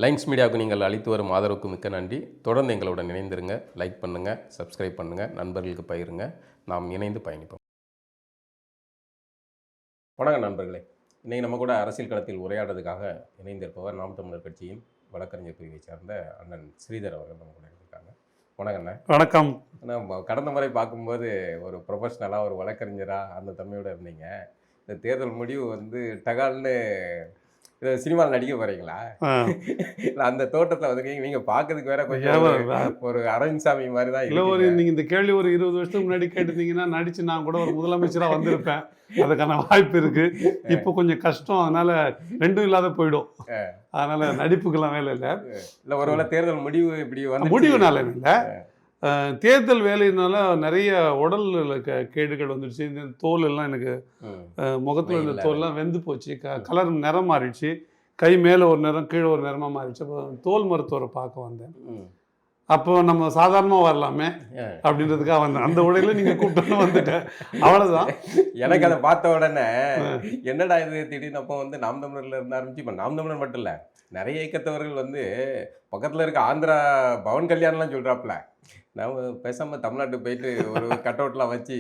Lines மீடியாவுக்கு நீங்கள் அளித்து வரும் ஆதரவுக்கு மிக்க நன்றி. தொடர்ந்து எங்களுடன் இணைந்திருங்க. லைக் பண்ணுங்கள், சப்ஸ்கிரைப் பண்ணுங்கள், நண்பர்களுக்கு பகிருங்க. நாம் இணைந்து பயணிப்போம். வணக்கம் நண்பர்களே. இன்றைக்கி நம்ம கூட அரசியல் களத்தில் உரையாடுறதுக்காக இணைந்திருப்பவர் நாம் தமிழர் கட்சியின் வழக்கறிஞர் பிரிவை சார்ந்த அண்ணன் ஸ்ரீதர் அவர்கள் நம்ம கூட இருக்காங்க. வணக்கண்ணே. வணக்கம். கடந்த முறை பார்க்கும்போது ஒரு ப்ரொஃபஷ்னலாக ஒரு வழக்கறிஞராக அந்த தன்மையோடு இருந்தீங்க. இந்த தேர்தல் முடிவு டகால்னு சினிமாவில் நடிக்க போறீங்களா? அந்த தோட்டத்தில் வந்து நீங்க பாக்கிறதுக்கு வேற கொஞ்சம் ஒரு அரவிந்த்சாமி மாதிரி தான் இல்லை. நீங்க இந்த கேள்வி ஒரு 20 வருஷத்துக்கு முன்னாடி கேட்டுருந்தீங்கன்னா நடிச்சு நான் கூட ஒரு முதலமைச்சராக வந்திருப்பேன். அதுக்கான வாய்ப்பு இருக்கு. இப்போ கொஞ்சம் கஷ்டம், அதனால ரெண்டும் இல்லாத போயிடும். அதனால நடிப்புக்கெல்லாம் வேலை இல்லை. இல்லை ஒருவேளை தேர்தல் முடிவு இப்படி வந்து முடிவுனால இல்லை, தேர்தல் வேலையினால நிறைய உடல் கேடுகள் வந்துடுச்சு. இந்த தோல் எல்லாம் எனக்கு முகத்தில் இருந்த தோல்லாம் வெந்து போச்சு, கலர் நிறம் மாறிடுச்சு. கை மேலே ஒரு நிறம் கீழே ஒரு நிறமாக மாறிடுச்சு. அப்போ தோல் மருத்துவரை பார்க்க வந்தேன். அப்போ நம்ம சாதாரணமாக வரலாமே அப்படின்றதுக்காக வந்தேன். அந்த உடையில நீங்கள் கூப்பிட்டு வந்துட்டேன், அவ்வளோதான். எனக்கு அதை பார்த்த உடனே என்னடா இது திடீர்னு அப்போ நாம் தமிழர்ல இருந்து ஆரம்பிச்சு இப்போ நாம் தமிழர் மட்டும் இல்லை, நிறைய இயக்கத்தவர்கள் பக்கத்தில் இருக்க ஆந்திரா பவன் கல்யாணம்லாம் சொல்கிறாப்புல, நான் பேசாமல் தமிழ்நாட்டுக்கு போயிட்டு ஒரு கட் அவுட்லாம் வச்சு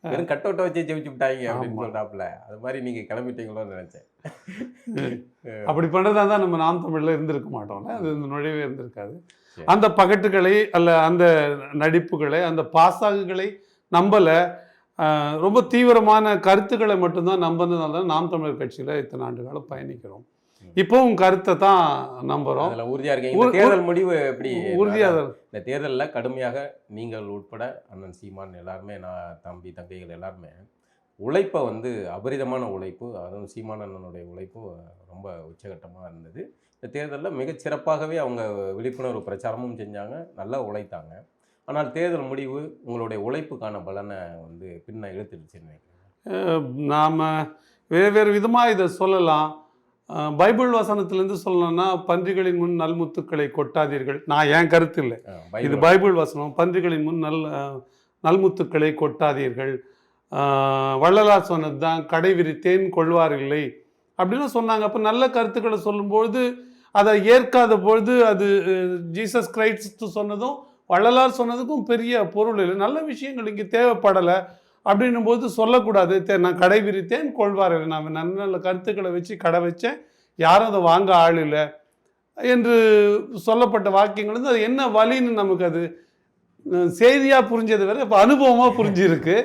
வெறும் கட் அவுட்டை வச்சு ஜெயிச்சு விட்டாங்க அப்படின்னு சொல்கிறாப்புல. அது மாதிரி நீங்கள் கிளம்பிட்டீங்களோன்னு நினச்சேன். அப்படி பண்ணுறதா தான் நம்ம நாம் தமிழில் இருந்திருக்க மாட்டோம்ல, அது இந்த நுழைவே இருந்திருக்காது. அந்த பகட்டுகளை அல்ல அந்த நடிப்புகளை அந்த பாசாகுகளை நம்பலை, ரொம்ப தீவிரமான கருத்துக்களை மட்டும்தான் நம்பினதுனால தான் நாம் தமிழர் கட்சியில் இத்தனை ஆண்டு காலம் பயணிக்கிறோம். இப்போவும் கருத்தை தான் நம்புகிறோம். உறுதியாக இருக்கீங்க. தேர்தல் முடிவு எப்படி உறுதியாக? இந்த தேர்தலில் கடுமையாக நீங்கள் உட்பட அண்ணன் சீமான் எல்லாருமே, நான் தம்பி தங்கைகள் எல்லாருமே உழைப்பை அபரிதமான உழைப்பு, அதுவும் சீமான் அண்ணனுடைய உழைப்பு ரொம்ப உச்சகட்டமாக இருந்தது. இந்த தேர்தலில் மிகச்சிறப்பாகவே அவங்க விழிப்புணர்வு பிரச்சாரமும் செஞ்சாங்க, நல்லா உழைத்தாங்க. ஆனால் தேர்தல் முடிவு உங்களுடைய உழைப்புக்கான பலனை பின்ன இழுத்துடுச்சுன்னு நினைக்கிறேன். நாம் வேறு விதமாக இதை சொல்லலாம். பைபிள் வசனத்திலேருந்து சொல்லணும்னா, பன்றிகளின் முன் நல்முத்துக்களை கொட்டாதீர்கள். நான் என் கருத்து இல்லை, இது பைபிள் வசனம். பன்றிகளின் முன் நல்முத்துக்களை கொட்டாதீர்கள். வள்ளலார் சொன்னது தான், கடை விரித்தேன் கொள்வார் இல்லை அப்படின்னு சொன்னாங்க. அப்போ நல்ல கருத்துக்களை சொல்லும்பொழுது அதை ஏற்காத பொழுது அது ஜீசஸ் கிரைஸ்ட் சொன்னதும் வள்ளலார் சொன்னதுக்கும் பெரிய பொருள் இல்லை. நல்ல விஷயங்கள் இங்கே தேவைப்படலை அப்படின்னும் போது சொல்லக்கூடாது. நான் கடை விரித்தேன் கொள்வார் இல்லை, நான் நல்ல நல்ல கருத்துக்களை வச்சு கடை வச்சேன், யாரும் அதை வாங்க ஆள் இல்லை என்று சொல்லப்பட்ட வாக்கியங்கள் அது என்ன வழின்னு நமக்கு அது செய்தியாக புரிஞ்சது வேறு, இப்போ அனுபவமாக புரிஞ்சிருக்கு.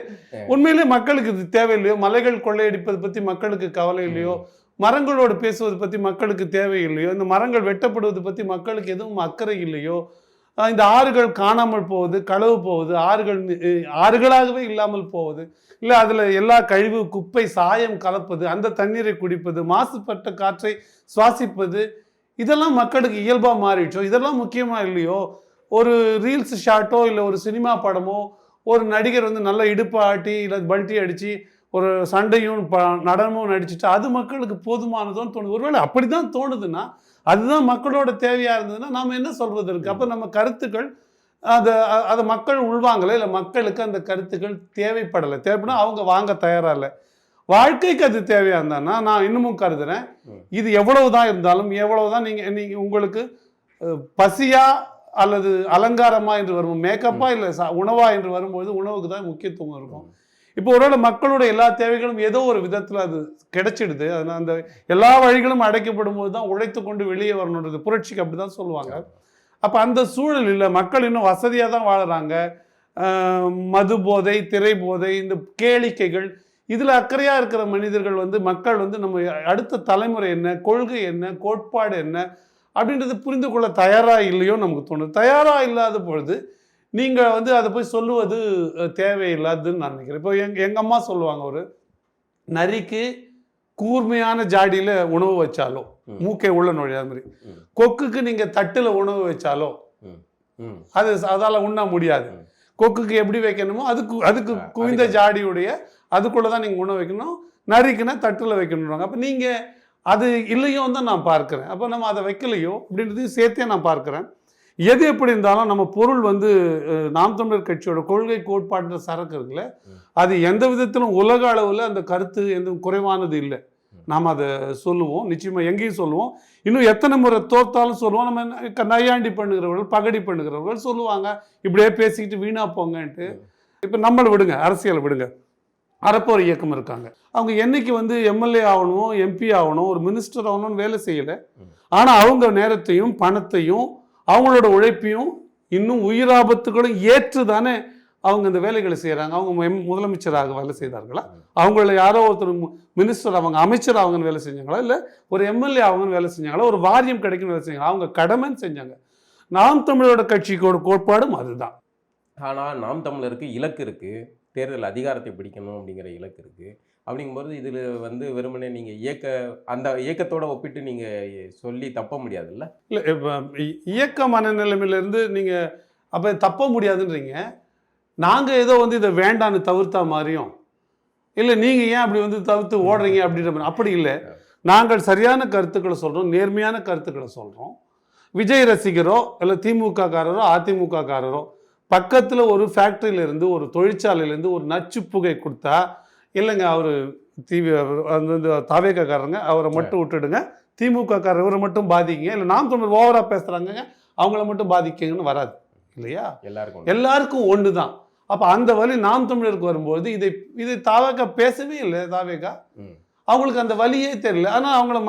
உண்மையிலே மக்களுக்கு இது தேவையில்லையோ, மலைகள் கொள்ளையடிப்பதை பற்றி மக்களுக்கு கவலை இல்லையோ, மரங்களோடு பேசுவதை பற்றி மக்களுக்கு தேவையில்லையோ, இந்த மரங்கள் வெட்டப்படுவதை பற்றி மக்களுக்கு எதுவும் அக்கறை இல்லையோ, இந்த ஆறுகள் காணாமல் போவது, களவு போவது, ஆறுகளாகவே இல்லாமல் போவது, இல்லை அதில் எல்லா கழிவு குப்பை சாயம் கலப்பது, அந்த தண்ணீரை குடிப்பது, மாசுபட்ட காற்றை சுவாசிப்பது, இதெல்லாம் மக்களுக்கு இயல்பாக மாறிடுச்சோ, இதெல்லாம் முக்கியமாக இல்லையோ. ஒரு ரீல்ஸ் ஷாட்டோ இல்லை ஒரு சினிமா படமோ, ஒரு நடிகர் நல்லா இடுப்பு ஆட்டி இல்லை பல்ட்டி அடித்து ஒரு சண்டையும் நடனமும் நடிச்சுட்டு அது மக்களுக்கு போதுமானதோன்னு தோணுது. ஒருவேளை அப்படி தான் தோணுதுன்னா, அதுதான் மக்களோட தேவையாக இருந்ததுன்னா நாம் என்ன சொல்வது இருக்குது? அப்போ நம்ம கருத்துக்கள் அதை மக்கள் உள்வாங்கலை, இல்லை மக்களுக்கு அந்த கருத்துக்கள் தேவைப்படனா அவங்க வாங்க தயாராக இல்லை. வாழ்க்கைக்கு அது தேவையாக இருந்தான்னா நான் இன்னமும் கருதுறேன், இது எவ்வளவுதான் இருந்தாலும், எவ்வளவுதான் நீங்கள் உங்களுக்கு பசியா அல்லது அலங்காரமா என்று வரும், மேக்கப்பா இல்லை உணவா என்று வரும்பொழுது உணவுக்கு தான் முக்கியத்துவம் இருக்கும். இப்போ ஒருவேளை மக்களோட எல்லா தேவைகளும் ஏதோ ஒரு விதத்தில் அது கிடைச்சிடுது, அதனால் அந்த எல்லா வழிகளும் அடைக்கப்படும் போது தான் உழைத்து கொண்டு வெளியே வரணுன்றது புரட்சிக்கு அப்படி தான் சொல்லுவாங்க. அப்போ அந்த சூழலில் மக்கள் இன்னும் வசதியாக தான் வாழுறாங்க. மது போதை, திரை போதை, இந்த கேளிக்கைகள், இதில் அக்கறையாக இருக்கிற மனிதர்கள் மக்கள் நம்ம அடுத்த தலைமுறை என்ன, கொள்கை என்ன, கோட்பாடு என்ன அப்படின்றது புரிந்து கொள்ள தயாராக இல்லையோ நமக்கு தோணுது. தயாராக இல்லாத பொழுது நீங்கள் அதை போய் சொல்லுவது தேவையில்லாதுன்னு நான் நினைக்கிறேன். இப்போ எங்கள் அம்மா சொல்லுவாங்க, ஒரு நரிக்கு கூர்மையான ஜாடியில் உணவு வச்சாலோ மூக்கை உள்ள நுழையாத மாதிரி, கொக்குக்கு நீங்கள் தட்டில் உணவு வச்சாலோ அதால் உண்ண முடியாது. கொக்குக்கு எப்படி வைக்கணுமோ அதுக்கு குவிந்த ஜாடியுடைய அதுக்குள்ளே தான் நீங்கள் உணவு வைக்கணும், நரிக்குன்னா தட்டில் வைக்கணுன்றாங்க. அப்போ நீங்கள் அது இல்லையோ தான் நான் பார்க்குறேன். அப்போ நம்ம அதை வைக்கலையோ அப்படின்றதையும் சேர்த்தே நான் பார்க்குறேன். எது எப்படி இருந்தாலும் நம்ம பொருள் நாம் தமிழர் கட்சியோட கொள்கை கோட்பாடுன்ற சரக்கு இருக்குல்ல, அது எந்த விதத்திலும் உலக அளவில் அந்த கருத்து எந்த குறைவானது இல்லை. நாம் அதை சொல்லுவோம், நிச்சயமாக எங்கேயும் சொல்லுவோம். இன்னும் எத்தனை முறை தோத்தாலும் சொல்லுவோம். நம்ம நையாண்டி பண்ணுகிறவர்கள், பகடி பண்ணுகிறவர்கள் சொல்லுவாங்க, இப்படியே பேசிக்கிட்டு வீணா போங்கன்ட்டு. இப்போ நம்மளை விடுங்க, அரசியலை விடுங்க, அறப்போர் இயக்கம் இருக்காங்க. அவங்க என்னைக்கு வந்து எம்எல்ஏ ஆகணும், எம்பி ஆகணும், ஒரு மினிஸ்டர் ஆகணும்னு வேலை செய்யலை. ஆனால் அவங்க நேரத்தையும் பணத்தையும் அவங்களோட உழைப்பையும் இன்னும் உயிராபத்துகளும் ஏற்று தானே அவங்க இந்த வேலைகளை செய்கிறாங்க. அவங்க முதலமைச்சராக வேலை செய்தார்களா? அவங்கள யாரோ ஒருத்தர் மினிஸ்டர் அவங்க அமைச்சர் அவங்கன்னு வேலை செஞ்சாங்களா? இல்லை ஒரு எம்எல்ஏ அவங்கன்னு வேலை செஞ்சாங்களா? ஒரு வாரியம் கிடைக்குன்னு வேலை செஞ்சாங்களா? அவங்க கடமைன்னு செஞ்சாங்க. நாம் தமிழரோட கட்சிக்கோட கோட்பாடும் அதுதான். ஆனால் நாம் தமிழருக்கு இலக்கு இருக்குது, தேர்தல் அதிகாரத்தை பிடிக்கணும் அப்படிங்கிற இலக்கு இருக்குது. அப்படிங்கும்போது இதில் வந்து வெறுமனே நீங்கள் அந்த இயக்கத்தோடு ஒப்பிட்டு நீங்கள் சொல்லி தப்ப முடியாதுல்ல? இல்லை, இப்போ இயக்க மனநிலைமையிலேருந்து நீங்கள் அப்போ தப்ப முடியாதுன்றீங்க. நாங்கள் ஏதோ வந்து இதை வேண்டான்னு தவிர்த்தா மாதிரியும், இல்லை நீங்கள் ஏன் அப்படி வந்து தவிர்த்து ஓடுறீங்க அப்படின்ற மாதிரி அப்படி இல்லை. நாங்கள் சரியான கருத்துக்களை சொல்கிறோம், நேர்மையான கருத்துக்களை சொல்கிறோம். விஜய் ரசிகரோ இல்லை திமுக காரரோ அதிமுக காரரோ பக்கத்தில் ஒரு ஃபேக்ட்ரியிலேருந்து ஒரு தொழிற்சாலையிலேருந்து ஒரு நச்சு புகை கொடுத்தா, இல்லைங்க அவர் வந்து தாவேக்காரங்க அவரை மட்டும் விட்டுடுங்க, திமுக காரர் இவரை மட்டும் பாதிக்குங்க, இல்லை நாம் தமிழர் ஓவராக பேசுகிறாங்க அவங்கள மட்டும் பாதிக்குங்கன்னு வராது இல்லையா? எல்லாருக்கும் ஒன்று தான். அப்போ அந்த வழி நாம் தமிழருக்கு வரும்போது இதை தாவேக்கா பேசவே இல்லை. தாவேக்கா அவங்களுக்கு அந்த வழியே தெரியல. ஆனால் அவங்கள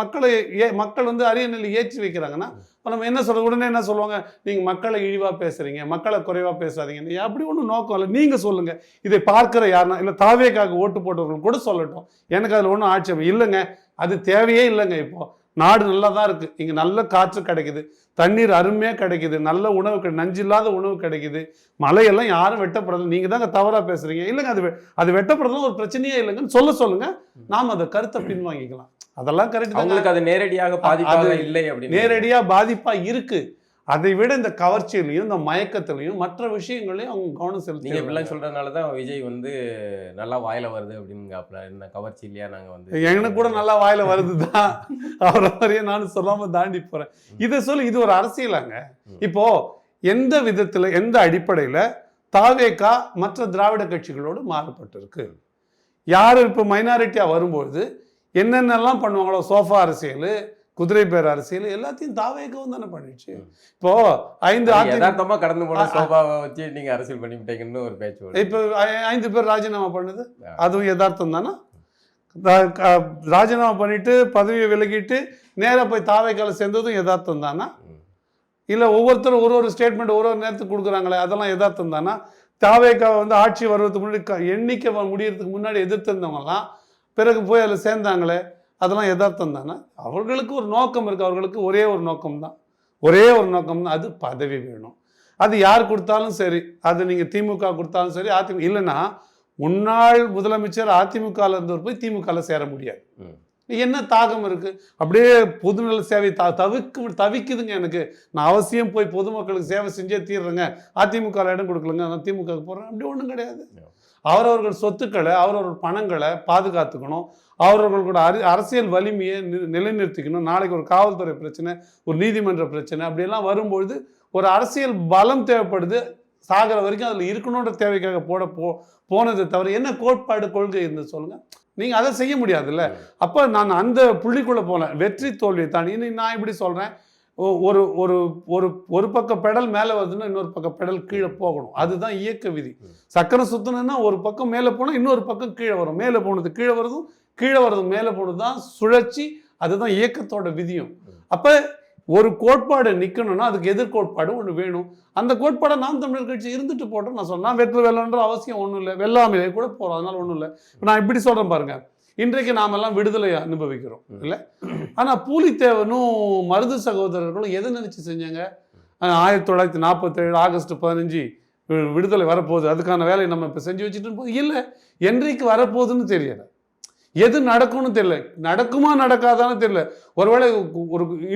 மக்கள் வந்து அரிய நெல்லி ஏற்றி வைக்கிறாங்கன்னா நம்ம என்ன சொல்கிறது, உடனே என்ன சொல்லுவாங்க, நீங்கள் மக்களை இழிவாக பேசுகிறீங்க, மக்களை குறைவாக பேசாதீங்க. அப்படி ஒன்றும் நோக்கம் இல்லை. நீங்கள் சொல்லுங்கள், இதை பார்க்குற யாருன்னா இல்லை தாவேக்காக ஓட்டு போட்டவர்கள் கூட சொல்லட்டும், எனக்கு அதில் ஒன்றும் ஆட்சேபம் இல்லைங்க, அது தேவையே இல்லைங்க. இப்போது நாடு நல்லா தான் இருக்குது, இங்கே நல்ல காற்று கிடைக்குது, தண்ணீர் அருமையாக கிடைக்குது, நல்ல உணவு நஞ்சில்லாத உணவு கிடைக்குது, மழையெல்லாம் யாரும் வெட்டப்படுறது, நீங்கள் தாங்க தவறாக பேசுகிறீங்க. இல்லைங்க, அது வெட்டப்படுறதும் ஒரு பிரச்சனையே இல்லைங்கன்னு சொல்லுங்கள், நாம் அதை கருத்தை பின்வாங்கிக்கலாம். அதெல்லாம் கரெக்ட். அவங்களுக்கு அது நேரடியாக பாதிப்பாக இல்லை அப்படின்னு நேரடியாக பாதிப்பாக இருக்குது. அதை விட இந்த கவர்ச்சியிலையும் இந்த மயக்கத்திலையும் மற்ற விஷயங்களையும் அவங்க கவனம் செலுத்தி. நீங்கள் இப்படிலாம் சொல்கிறதுனால தான் விஜய் வந்து நல்லா வாயில வருது அப்படிங்காப்புல. என்ன கவர்ச்சி இல்லையா? நாங்கள் வந்து எனக்கு கூட நல்லா வாயில வருது தான், அவரை மாதிரியே நானும் சொல்லாமல் தாண்டி போகிறேன். இதை சொல்லி இது ஒரு அரசியலாங்க. இப்போ எந்த விதத்தில் எந்த அடிப்படையில் தாவேகா மற்ற திராவிட கட்சிகளோடு மாறுபட்டிருக்கு? யார் இப்போ மைனாரிட்டியாக வரும்போது என்னென்னலாம் பண்ணுவாங்களோ, சோஃபா அரசியல், குதிரை பேர் அரசியல் எல்லாத்தையும் தாவேகவும் தானே பண்ணிடுச்சு. இப்போ 5 யதார்த்தமா கடந்து போன சோபாவை வச்சு நீங்க அரசியல் பண்ணிவிட்டீங்கன்னு ஒரு பேச்சு. இப்போ 5 பேர் ராஜினாமா பண்ணுது, அதுவும் யதார்த்தம் தானே? ராஜினாமா பண்ணிட்டு பதவியை விலகிட்டு நேராக போய் தாவேக்கால சேர்ந்ததும் யதார்த்தம் தானே? இல்லை ஒவ்வொருத்தரும் ஒரு ஸ்டேட்மெண்ட் ஒரு நேரத்துக்கு கொடுக்குறாங்களே, அதெல்லாம் யதார்த்தம் தானே? தாவேக்காவை வந்து ஆட்சி வருவதுக்கு முன்னாடி எண்ணிக்கை முடியறதுக்கு முன்னாடி எதிர்த்திருந்தவங்கலாம் பிறகு போய் அதில் சேர்ந்தாங்களே, அதெல்லாம் யதார்த்தம் தானே? அவர்களுக்கு ஒரு நோக்கம் இருக்குது. அவர்களுக்கு ஒரே ஒரு நோக்கம் தான், அது பதவி வேணும். அது யார் கொடுத்தாலும் சரி, அது நீங்கள் திமுக கொடுத்தாலும் சரி, அதிமுக இல்லைன்னா முன்னாள் முதலமைச்சர் அதிமுகவில் இருந்தவர் போய் திமுகவில் சேர முடியாது. என்ன தாகம் இருக்குது? அப்படியே பொதுநல சேவை தவிக்குதுங்க எனக்கு. நான் அவசியம் போய் பொதுமக்களுக்கு சேவை செஞ்சே தீர்றேங்க, அதிமுக இடம் கொடுக்கலங்க, நான் திமுகவுக்கு போகிறேன், அப்படி ஒன்றும் கிடையாது. அவரவர்கள் சொத்துக்களை அவரவர்கள் பணங்களை பாதுகாத்துக்கணும், அவரவர்களோட அரசியல் வலிமையை நிலைநிறுத்திக்கணும். நாளைக்கு ஒரு காவல்துறை பிரச்சனை, ஒரு நீதிமன்ற பிரச்சனை அப்படியெல்லாம் வரும்பொழுது ஒரு அரசியல் பலம் தேவைப்படுது. சாகிற வரைக்கும் அதில் இருக்கணுன்ற தேவைக்காக போனதை தவிர என்ன கோட்பாடு கொள்கை இருந்து சொல்லுங்கள். நீங்கள் அதை செய்ய முடியாதுல்ல. அப்போ நான் அந்த புள்ளிக்குள்ளே போனேன், வெற்றி தோல்வியை தாண்டி. இன்னும் நான் இப்படி சொல்கிறேன், ஒரு ஒரு ஒரு ஒரு பக்கம் பெடல் மேலே வருதுன்னா இன்னொரு பக்கம் பெடல் கீழே போகணும். அதுதான் இயக்க விதி. சக்கரம் சுற்றணுன்னா ஒரு பக்கம் மேலே போனால் இன்னொரு பக்கம் கீழே வரும், மேலே போனது கீழே வருதும், கீழே வருதும் மேலே போனது தான் சுழற்சி. அதுதான் இயக்கத்தோட விதியும். அப்போ ஒரு கோட்பாடு நிற்கணும்னா அதுக்கு எதிர்கோட்பாடு ஒன்று வேணும். அந்த கோட்பாடை நாம் தமிழர் கட்சி இருந்துட்டு போட்டோம். நான் சொன்னேன் வெற்றி வெல்லன்ற அவசியம் ஒன்றும் இல்லை, வெல்லாமலே கூட போகிறோம், அதனால ஒன்றும் இல்லை. இப்போ நான் இப்படி சொல்கிறேன் பாருங்கள், இன்றைக்கு நாமெல்லாம் விடுதலை அனுபவிக்கிறோம் இல்லை? ஆனால் பூலித்தேவனும் மருது சகோதரர்களும் எதை நினச்சி செஞ்சாங்க? 1947 ஆகஸ்ட் 15 விடுதலை வரப்போகுது, அதுக்கான வேலையை நம்ம இப்போ செஞ்சு வச்சுட்டு போது இல்லை. என்றைக்கு வரப்போகுதுன்னு தெரியலை, எது நடக்கும்னு தெரியல, நடக்குமா நடக்காதான்னு தெரியல. ஒருவேளை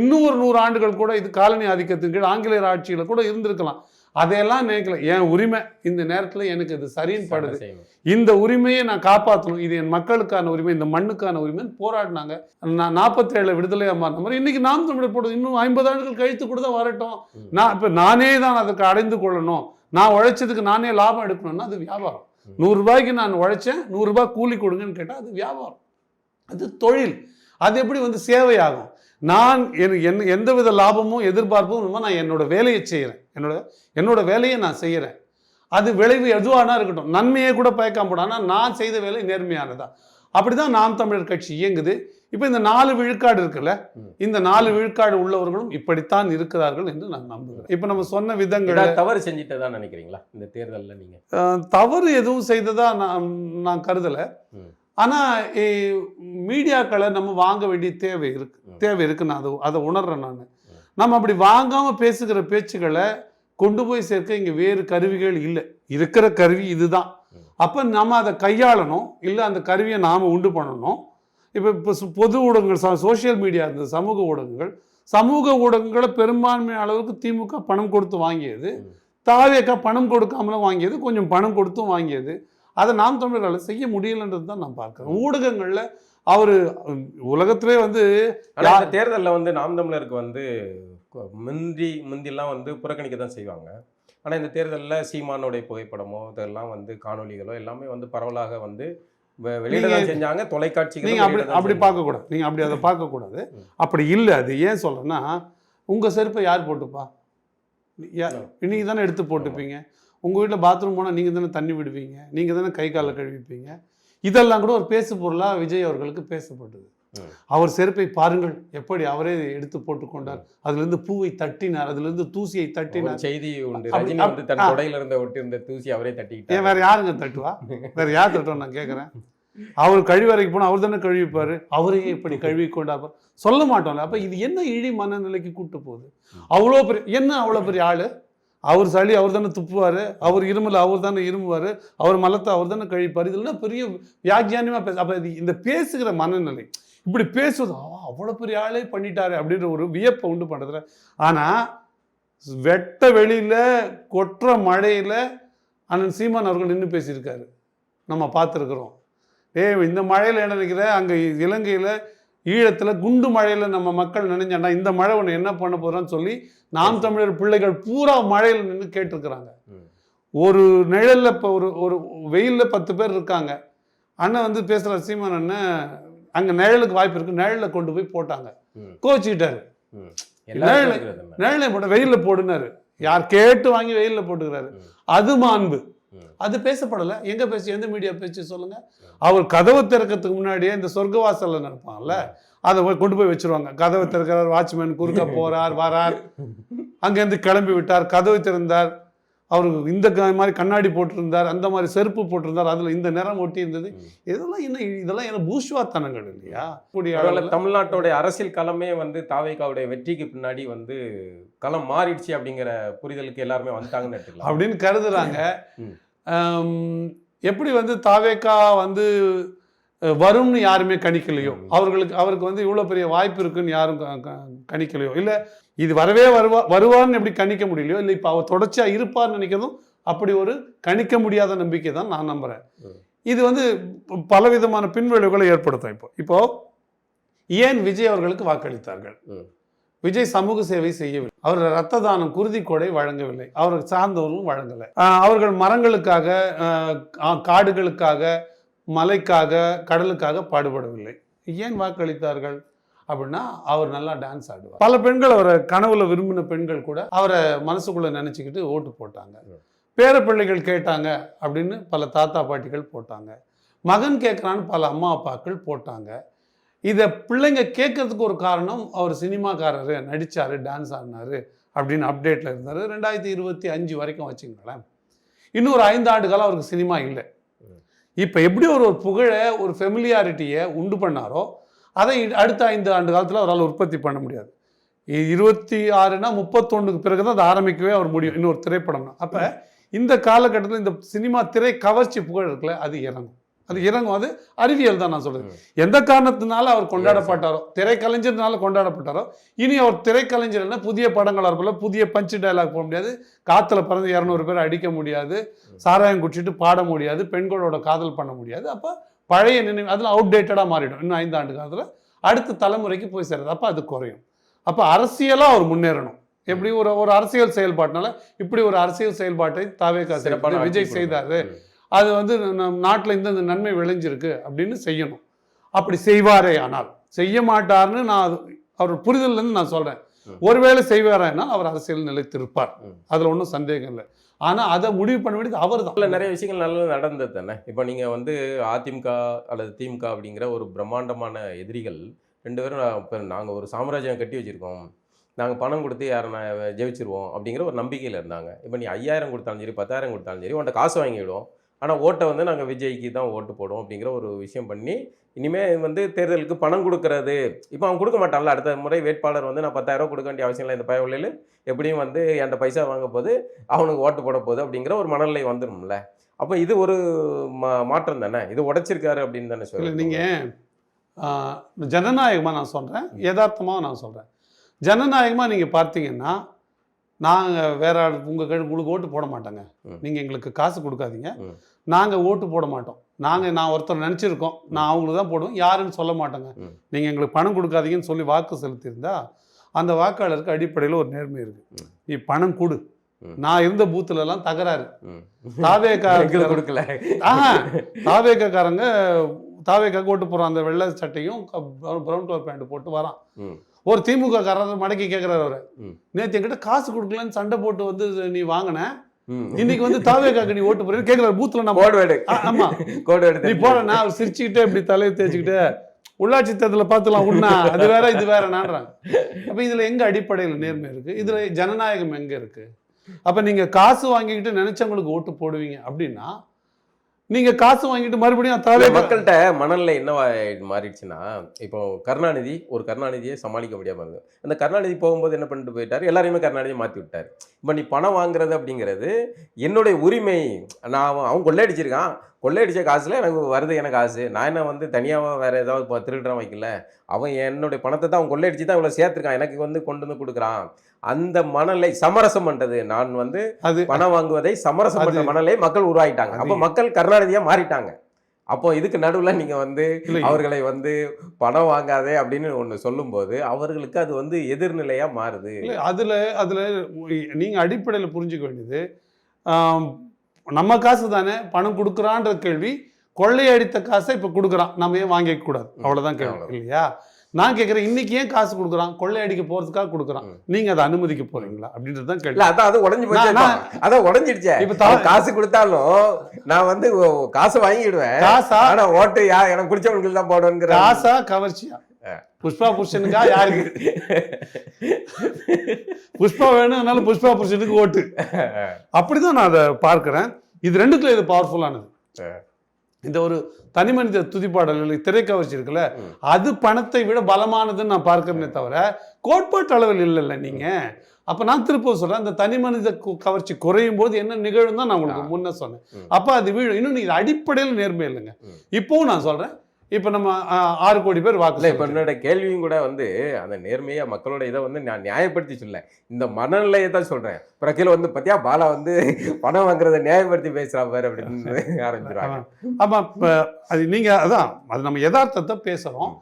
இன்னும் ஒரு 100 ஆண்டுகள் கூட இது காலனி ஆதிக்கத்தின் கீழ் ஆங்கிலேயர் ஆட்சியில கூட இருந்திருக்கலாம். அதையெல்லாம் நினைக்கல. என் உரிமை இந்த நேரத்தில் எனக்கு இது சரின்னு படுது, இந்த உரிமையை நான் காப்பாற்றணும், இது என் மக்களுக்கான உரிமை, இந்த மண்ணுக்கான உரிமைன்னு போராடினாங்க. நான் 47 விடுதலையாக மாறின மாதிரி இன்னைக்கு நாம் தமிழர் போடுறது இன்னும் 50 ஆண்டுகள் கழித்து கூட தான் வரட்டும். நான் இப்போ நானே தான் அதுக்கு அடைந்து கொள்ளணும், நான் உழைச்சதுக்கு நானே லாபம் எடுக்கணும்னா அது வியாபாரம். 100 ரூபாய்க்கு நான் உழைச்சேன், 100 ரூபாய் கூலி கொடுங்கன்னு கேட்டால் அது வியாபாரம், அது தொழில். அது எப்படி வந்து சேவையாகும்? நான் எந்தவித லாபமும் எதிர்பார்ப்பும் இல்லாமல் நான் என்னோட வேலையை செய்கிறேன், என்னோட வேலையை நான் செய்கிறேன். அது விளைவு எதுவானா இருக்கட்டும், நன்மையை கூட பயக்காம போட, ஆனால் நான் செய்த வேலை நேர்மையானதா. அப்படிதான் நாம் தமிழர் கட்சி இயங்குது. இப்போ இந்த 4 விழுக்காடு இருக்குல்ல, இந்த 4 விழுக்காடு உள்ளவர்களும் இப்படித்தான் இருக்கிறார்கள் என்று நான் நம்புகிறேன். இப்போ நம்ம சொன்ன விதங்கள் தவறு செஞ்சுட்டதா நினைக்கிறீங்களா இந்த தேர்தலில்? நீங்க தவறு எதுவும் செய்ததா நான் கருதலை. ஆனால் மீடியாக்களை நம்ம வாங்க வேண்டிய தேவை இருக்கு. நான் அதை உணர்றேன். நம்ம அப்படி வாங்காமல் பேசுகிற பேச்சுக்களை கொண்டு போய் சேர்க்க இங்கே வேறு கருவிகள் இல்லை. இருக்கிற கருவி இதுதான். அப்போ நம்ம அதை கையாளணும், இல்லை அந்த கருவியை நாம் உண்டு பண்ணணும். இப்போ பொது ஊடகங்கள், சோஷியல் மீடியா இருந்தது, சமூக ஊடகங்களை பெரும்பான்மையான அளவுக்கு திமுக பணம் கொடுத்து வாங்கியது, தாவேக்கா பணம் கொடுக்காமலும் வாங்கியது, கொஞ்சம் பணம் கொடுத்தும் வாங்கியது. அதை நாம் தமிழர்களால் செய்ய முடியலன்றது தான் நான் பார்க்குறேன். ஊடகங்களில் அவர் உலகத்திலே வந்து தேர்தலில் வந்து நாம் தமிழருக்கு வந்து முந்திலாம் வந்து புறக்கணிக்க தான் செய்வாங்க. ஆனால் இந்த தேர்தலில் சீமானுடைய புகைப்படமோ இதெல்லாம் வந்து காணொலிகளோ எல்லாமே வந்து பரவலாக வந்து வெளியிட செஞ்சாங்க. தொலைக்காட்சிகள் நீங்கள் அப்படி பார்க்கக்கூடாது. நீங்கள் அப்படி அதை பார்க்கக்கூடாது. அப்படி இல்லை. அது ஏன் சொல்கிறேன்னா, உங்கள் செருப்பை யார் போட்டுப்பா? நீங்கள் தானே எடுத்து போட்டுப்பீங்க. உங்கள் வீட்டில் பாத்ரூம் போனால் நீங்கள் தானே தண்ணி விடுவீங்க, நீங்கள் தானே கை காலை கழுவிப்பீங்க. இதெல்லாம் கூட ஒரு பேசு பொருளாக விஜய் அவர்களுக்கு பேசப்பட்டது. அவர் செருப்பை பாருங்கள் எப்படி அவரே எடுத்து போட்டுக்கொண்டார், அதிலிருந்து பூவை தட்டினார், அதிலிருந்து தூசியை தட்டினார். செய்தி உண்டு, ரஜினி வந்து தன் கொடையில இருந்த ஒட்டியிருந்த தூசி அவரே தட்டிக்கிட்டார். வேற யாருங்க தட்டுவா? வேற யார் தட்டுவா? நான் கேட்குறேன். அவர் கழிவறைக்கு போனால் அவர் தானே கழுவிப்பார், அவரையே இப்படி கழுவி கொண்டாப்பார் சொல்ல மாட்டோம்ல. அப்போ இது என்ன இழி மனநிலைக்கு கூட்டு போகுது? அவ்வளோ பெரிய அவ்வளோ பெரிய ஆள். அவர் சளி அவர் தானே துப்புவார், அவர் இருமல் அவர் தானே இருமுவார், அவர் மலத்தை அவர் தானே கழிப்பார். இதெல்லாம் பெரிய வியாக்கியானமாக பேச. அப்போ இந்த பேசுகிற மனநிலை, இப்படி பேசுவது அவ்வளோ பெரிய ஆளே பண்ணிட்டாரு அப்படின்ற ஒரு வியப்பை உண்டு பண்ணுறதுல. ஆனால் வெட்ட வெளியில் கொற்ற மழையில் அண்ணன் சீமான் அவர்கள் நின்று பேசியிருக்காரு, நம்ம பார்த்துருக்குறோம். இந்த மழையில் என்ன நினைக்கிற, அங்கே இலங்கையில் ஈழத்தில் குண்டு மழையில் நம்ம மக்கள் நினைஞ்சாண்டா இந்த மழை ஒன்று என்ன பண்ண போகிறான்னு சொல்லி நாம் தமிழர் பிள்ளைகள் பூரா மழையில் நின்று கேட்டிருக்கிறாங்க. ஒரு நிழலில் இப்போ ஒரு வெயிலில் 10 பேர் இருக்காங்க. அண்ணன் வந்து பேசுகிற சீமான் அண்ணன் அங்கே நிழலுக்கு வாய்ப்பு இருக்குது, நிழலில் கொண்டு போய் போட்டாங்க, கோச்சிக்கிட்டாரு. நிழலை போட்ட வெயிலில் போடுனாரு, யார் கேட்டு வாங்கி வெயிலில் போட்டுக்கிறாரு. அது மாண்பு. அது பேசப்படலை. எங்கே பேசி, எந்த மீடியா பேச்சு சொல்லுங்கள்? அவர் கதவை திறக்கிறதுக்கு முன்னாடியே இந்த சொர்க்கவாசலில் நடப்பாங்கல்ல, அதை கொண்டு போய் வச்சுருவாங்க. கதவை திறக்கிறார், வாட்ச்மேன் குறுக்க போகிறார் வரார், அங்கேருந்து கிளம்பி விட்டார், கதவை திறந்தார், அவருக்கு இந்த மாதிரி கண்ணாடி போட்டிருந்தார், அந்த மாதிரி செருப்பு போட்டிருந்தார், அதில் இந்த நிறம் ஒட்டி இருந்தது. இதெல்லாம் என்ன பூஷ்வாத்தனங்கள் இல்லையா? தமிழ்நாட்டோடைய அரசியல் களமே வந்து தாவேகாவுடைய வெற்றிக்கு பின்னாடி வந்து களம் மாறிடுச்சு அப்படிங்கிற புரிதலுக்கு எல்லாருமே வந்துட்டாங்கன்னு எடுத்துக்கலாம் அப்படின்னு கருதுறாங்க. எப்படி வந்து தாவேகா வந்து வரும்னு யாருமே கணிக்கலையோ, அவருக்கு வந்து இவ்வளோ பெரிய வாய்ப்பு இருக்குன்னு யாரும் கணிக்கலையோ, இல்லை இது வருவான்னு எப்படி கணிக்க முடியலையோ, இல்லை இப்போ அவர் தொடர்ச்சியாக இருப்பார்னு நினைக்கிறதும் அப்படி ஒரு கணிக்க முடியாத நம்பிக்கை தான் நான் நம்புகிறேன். இது வந்து பலவிதமான பின்விளைவுகளை ஏற்படுத்தும். இப்போ ஏன் விஜய் அவர்களுக்கு வாக்களித்தார்கள்? விஜய் சமூக சேவை செய்யவில்லை, அவர் இரத்த தானம் குருதி கொடை வழங்கவில்லை, அவருக்கு சார்ந்தவர்களும் வழங்கலை. அவர்கள் மரங்களுக்காக, காடுகளுக்காக, மலைக்காக, கடலுக்காக பாடுபடவில்லை. ஏன் வாக்களித்தார்கள் அப்படின்னா, அவர் நல்லா டான்ஸ் ஆடுவார். பல பெண்கள் அவரை கனவுல விரும்பின பெண்கள் கூட அவரை மனசுக்குள்ள நினைச்சுக்கிட்டு ஓட்டு போட்டாங்க. பேர பிள்ளைகள் கேட்டாங்க அப்படின்னு பல தாத்தா பாட்டிகள் போட்டாங்க. மகன் கேட்குறான்னு பல அம்மா அப்பாக்கள் போட்டாங்க. இதை பிள்ளைங்க கேட்கறதுக்கு ஒரு காரணம், அவர் சினிமாக்காரரு, நடித்தார், டான்ஸ் ஆடினார் அப்படின்னு அப்டேட்டில் இருந்தார். 2025 வரைக்கும் வச்சுங்களேன். இன்னும் ஒரு 5 ஆண்டு காலம் அவருக்கு சினிமா இல்லை. இப்போ எப்படி ஒரு புகழை, ஒரு ஃபெமிலியாரிட்டியை உண்டு பண்ணாரோ, அதை அடுத்த 5 ஆண்டு காலத்தில் அவரால் உற்பத்தி பண்ண முடியாது. 26னா 31க்கு பிறகு தான் அதை ஆரம்பிக்கவே அவர் முடியும், இன்னொரு திரைப்படம்னா. அப்போ இந்த காலகட்டத்தில் இந்த சினிமா திரை கவர்ச்சி புகழ் இருக்குல்ல, அது இறங்கும். அது அறிவியல் தான் நான் சொல்றது. எந்த காரணத்தினால அவர் கொண்டாடப்பட்டாரோ, திரைக்கலைஞர்னால கொண்டாடப்பட்டாரோ, இனி அவர் திரைக்கலைஞர்னா புதிய படங்களாக இருப்பல, புதிய பஞ்சு டைலாக் போட முடியாது, காற்றுல பறந்து 200 பேர் அடிக்க முடியாது, சாராயம் குடிச்சிட்டு பாட முடியாது, பெண்களோட காதல் பண்ண முடியாது. அப்போ பழைய நினைவு அதில் அவுடேட்டடாக மாறிடும். இன்னும் 5 ஆண்டு காலத்தில் அடுத்த தலைமுறைக்கு போய் சேருது. அப்போ அது குறையும். அப்போ அரசியலாக அவர் முன்னேறணும். எப்படி ஒரு அரசியல் செயல்பாட்டினால இப்படி ஒரு அரசியல் செயல்பாட்டை தாவேகா விஜய் செய்தார், அது வந்து நாட்டில் இந்த நன்மை விளைஞ்சிருக்கு அப்படின்னு செய்யணும். அப்படி செய்வாரே ஆனால் செய்ய மாட்டார்னு நான் அவர் புரிதல்லேருந்து நான் சொல்கிறேன். ஒருவேளை செய்வாரா அவர் அரசியல் நிலைத்திருப்பார், அதில் ஒன்றும் சந்தேகம் இல்லை. ஆனால் அதை முடிவு பண்ண வேண்டியது அவர் தான். இல்லை, நிறைய விஷயங்கள் நல்லது நடந்தது தானே. இப்போ நீங்கள் வந்து அதிமுக அல்லது திமுக அப்படிங்கிற ஒரு பிரம்மாண்டமான எதிரிகள் 2 பேரும் இப்போ நாங்கள் ஒரு சாம்ராஜ்யம் கட்டி வச்சுருக்கோம், நாங்கள் பணம் கொடுத்து யாரை ஜெயிச்சிருவோம் அப்படிங்கிற ஒரு நம்பிக்கையில் இருந்தாங்க. இப்போ நீ 5000 கொடுத்தாலும் சரி 10,000 கொடுத்தாலும் சரி உன்ட்ட காசு வாங்கிவிடுவோம், ஆனால் ஓட்டை வந்து நாங்கள் விஜய்க்கு தான் ஓட்டு போடுவோம் அப்படிங்கிற ஒரு விஷயம் பண்ணி இனிமேல் வந்து தேர்தலுக்கு பணம் கொடுக்கறது இப்போ அவன் கொடுக்க மாட்டான்ல. அடுத்த முறை வேட்பாளர் வந்து நான் 10,000 கொடுக்க வேண்டிய அவசியம் இல்லை, இந்த பயவழியில் எப்படியும் வந்து என்கிட்ட பைசா வாங்க போது அவனுக்கு ஓட்டு போட போகுது அப்படிங்கிற ஒரு மனநிலை வந்துடும்ல. அப்போ இது ஒரு மாற்றம் தானே, இது உடைச்சிருக்காரு அப்படின்னு தானே சொல்லி. நீங்கள் ஜனநாயகமாக நான் சொல்கிறேன், யதார்த்தமாக நான் சொல்கிறேன். ஜனநாயகமாக நீங்கள் பார்த்தீங்கன்னா நாங்கள் வேற உங்களுக்கு ஓட்டு போட மாட்டோங்க, நீங்கள் எங்களுக்கு காசு கொடுக்காதீங்க, நாங்கள் ஓட்டு போட மாட்டோம், நான் ஒருத்தர் நினச்சிருக்கோம் நான் அவங்களுக்கு தான் போடுவோம், யாருன்னு சொல்ல மாட்டோங்க, நீங்கள் எங்களுக்கு பணம் கொடுக்காதீங்கன்னு சொல்லி வாக்கு செலுத்தியிருந்தா அந்த வாக்காளருக்கு அடிப்படையில் ஒரு நேர்மை இருக்குது. நீ பணம் கொடு, நான் இருந்த பூத்துலலாம் தகராறு, கொடுக்கல, தாவேக்காரங்க தாவேக்காக்கு ஓட்டு போகிறான், அந்த வெள்ளை சட்டையும் ப்ரௌன் கலர் பேண்ட் போட்டு வரான். ஒரு திமுக காரர் மடக்கி கேட்குறாரு, அவரை நேற்று என்கிட்ட காசு கொடுக்கலன்னு சண்டை போட்டு வந்து நீ வாங்கின, இன்னைக்கு வந்து தாவேக்காக்கு நீ ஓட்டு போறேன்னு கேட்குறாரு பூத்துல. நான் ஆமா நீ போறேன்னா அவர் சிரிச்சுக்கிட்டே இப்படி தலையை தேய்ச்சிக்கிட்டே உள்ளாட்சி தேர்தலில் பார்த்துலாம் உண்ணா அது வேற இது வேற நான்றாங்க. அப்போ இதுல எங்க அடிப்படையில் நேர்மை இருக்கு, இதுல ஜனநாயகம் எங்க இருக்கு? அப்ப நீங்க காசு வாங்கிக்கிட்டு நினைச்சவங்களுக்கு ஓட்டு போடுவீங்க அப்படின்னா நீங்க காசு வாங்கிட்டு மறுபடியும் மக்கள்கிட்ட மனநிலை என்ன மாறிடுச்சுன்னா, இப்போ கருணாநிதியை சமாளிக்க முடியாம இருந்தது. அந்த கருணாநிதி போகும்போது என்ன பண்ணிட்டு போயிட்டாரு, எல்லாரையுமே கருணாநிதியை மாற்றி விட்டாரு. இப்போ நீ பணம் வாங்குறது அப்படிங்கிறது என்னுடைய உரிமை, நான் அவன் கொள்ளையடிச்சிருக்கான், கொள்ளையடிச்ச காசுல எனக்கு வருது, எனக்கு காசு, நான் என்ன வந்து தனியாக வேற ஏதாவது திருடுறான் வைக்கல, அவன் என்னுடைய பணத்தை தான் அவன் கொள்ளையடிச்சு தான் இவ்வளோ சேர்த்துருக்கான், எனக்கு வந்து கொண்டு வந்து கொடுக்குறான். அந்த மனநிலை சமரசம் பண்றது, நான் வந்து அது பணம் வாங்குவதை சமரசம் பண்ற மனநிலை மக்கள் உருவாயிட்டாங்க. அப்போ மக்கள் கருணாநிதியா மாறிட்டாங்க. அப்போ இதுக்கு நடுவில் நீங்கள் வந்து அவர்களை வந்து பணம் வாங்காதே அப்படின்னு ஒன்று சொல்லும்போது அவர்களுக்கு அது வந்து எதிர்நிலையாக மாறுது. அதில் நீங்கள் அடிப்படையில் புரிஞ்சுக்க வேண்டியது, நம்ம காசு தானே பணம் கொடுக்குறான்ற கேள்வி, கொள்ளையடித்த காசை இப்போ கொடுக்குறான், நம்ம ஏன் வாங்கிக்க கூடாது, அவ்வளோதான் கேள்வி இல்லையா? நான் கேட்குறேன், இன்னைக்கு ஏன் காசு கொடுக்குறான், கொள்ளையடிக்க போகிறதுக்காக கொடுக்குறான், நீங்கள் அதை அனுமதிக்க போறீங்களா அப்படின்றது தான் கேள்வி. அதான் அது உடஞ்சி போச்சு, அதான் உடஞ்சிடுச்சு. இப்போ காசு கொடுத்தாலும் நான் வந்து காசு வாங்கிடுவேன், காசா ஆனால் ஓட்டு எனக்கு பிடிச்சவங்களுக்கு தான் போடுவேங்கிற காசா கவர்ச்சியா? புஷ்பா புருஷனுக்கா யாருக்கு புஷ்பா வேணும்னாலும் புஷ்பா புருஷனுக்கு ஓட்டு, அப்படிதான் நான் அதை பார்க்கிறேன். இது ரெண்டுக்குள்ள இது பவர்ஃபுல்லானது. இந்த ஒரு தனி மனித துதிப்பாடல் திரைக்கவர்ச்சி இருக்குல்ல, அது பணத்தை விட பலமானதுன்னு நான் பார்க்கிறேனே தவிர கோட்பாட்டு அளவில் இல்லைல்ல. நீங்க அப்ப நான் திருப்ப சொல்றேன், அந்த தனி மனித கவர்ச்சி குறையும் போது என்ன நிகழும் தான் நான் உங்களுக்கு முன்ன சொன்னேன். அப்ப அது வீழும். இன்னும் இது அடிப்படையில் நேர்மை இல்லைங்க. இப்பவும் நான் சொல்றேன், இப்போ நம்ம 6 கோடி பேர் வாக்கு. இப்போ என்னோட கேள்வியும் கூட வந்து அந்த நேர்மையா மக்களோட இதை வந்து நான் நியாயப்படுத்தி சொல்ல, இந்த மனநிலையை தான் சொல்றேன். பிரக்கில வந்து பத்தியா பாலா வந்து பணம் வாங்குறத நியாயப்படுத்தி பேசுறா பாரு அப்படின்னு ஆரம்பிச்சிருவாங்க. ஆமா, அது நீங்க அதான் அது நம்ம யதார்த்தத்தை பேசுறோம்,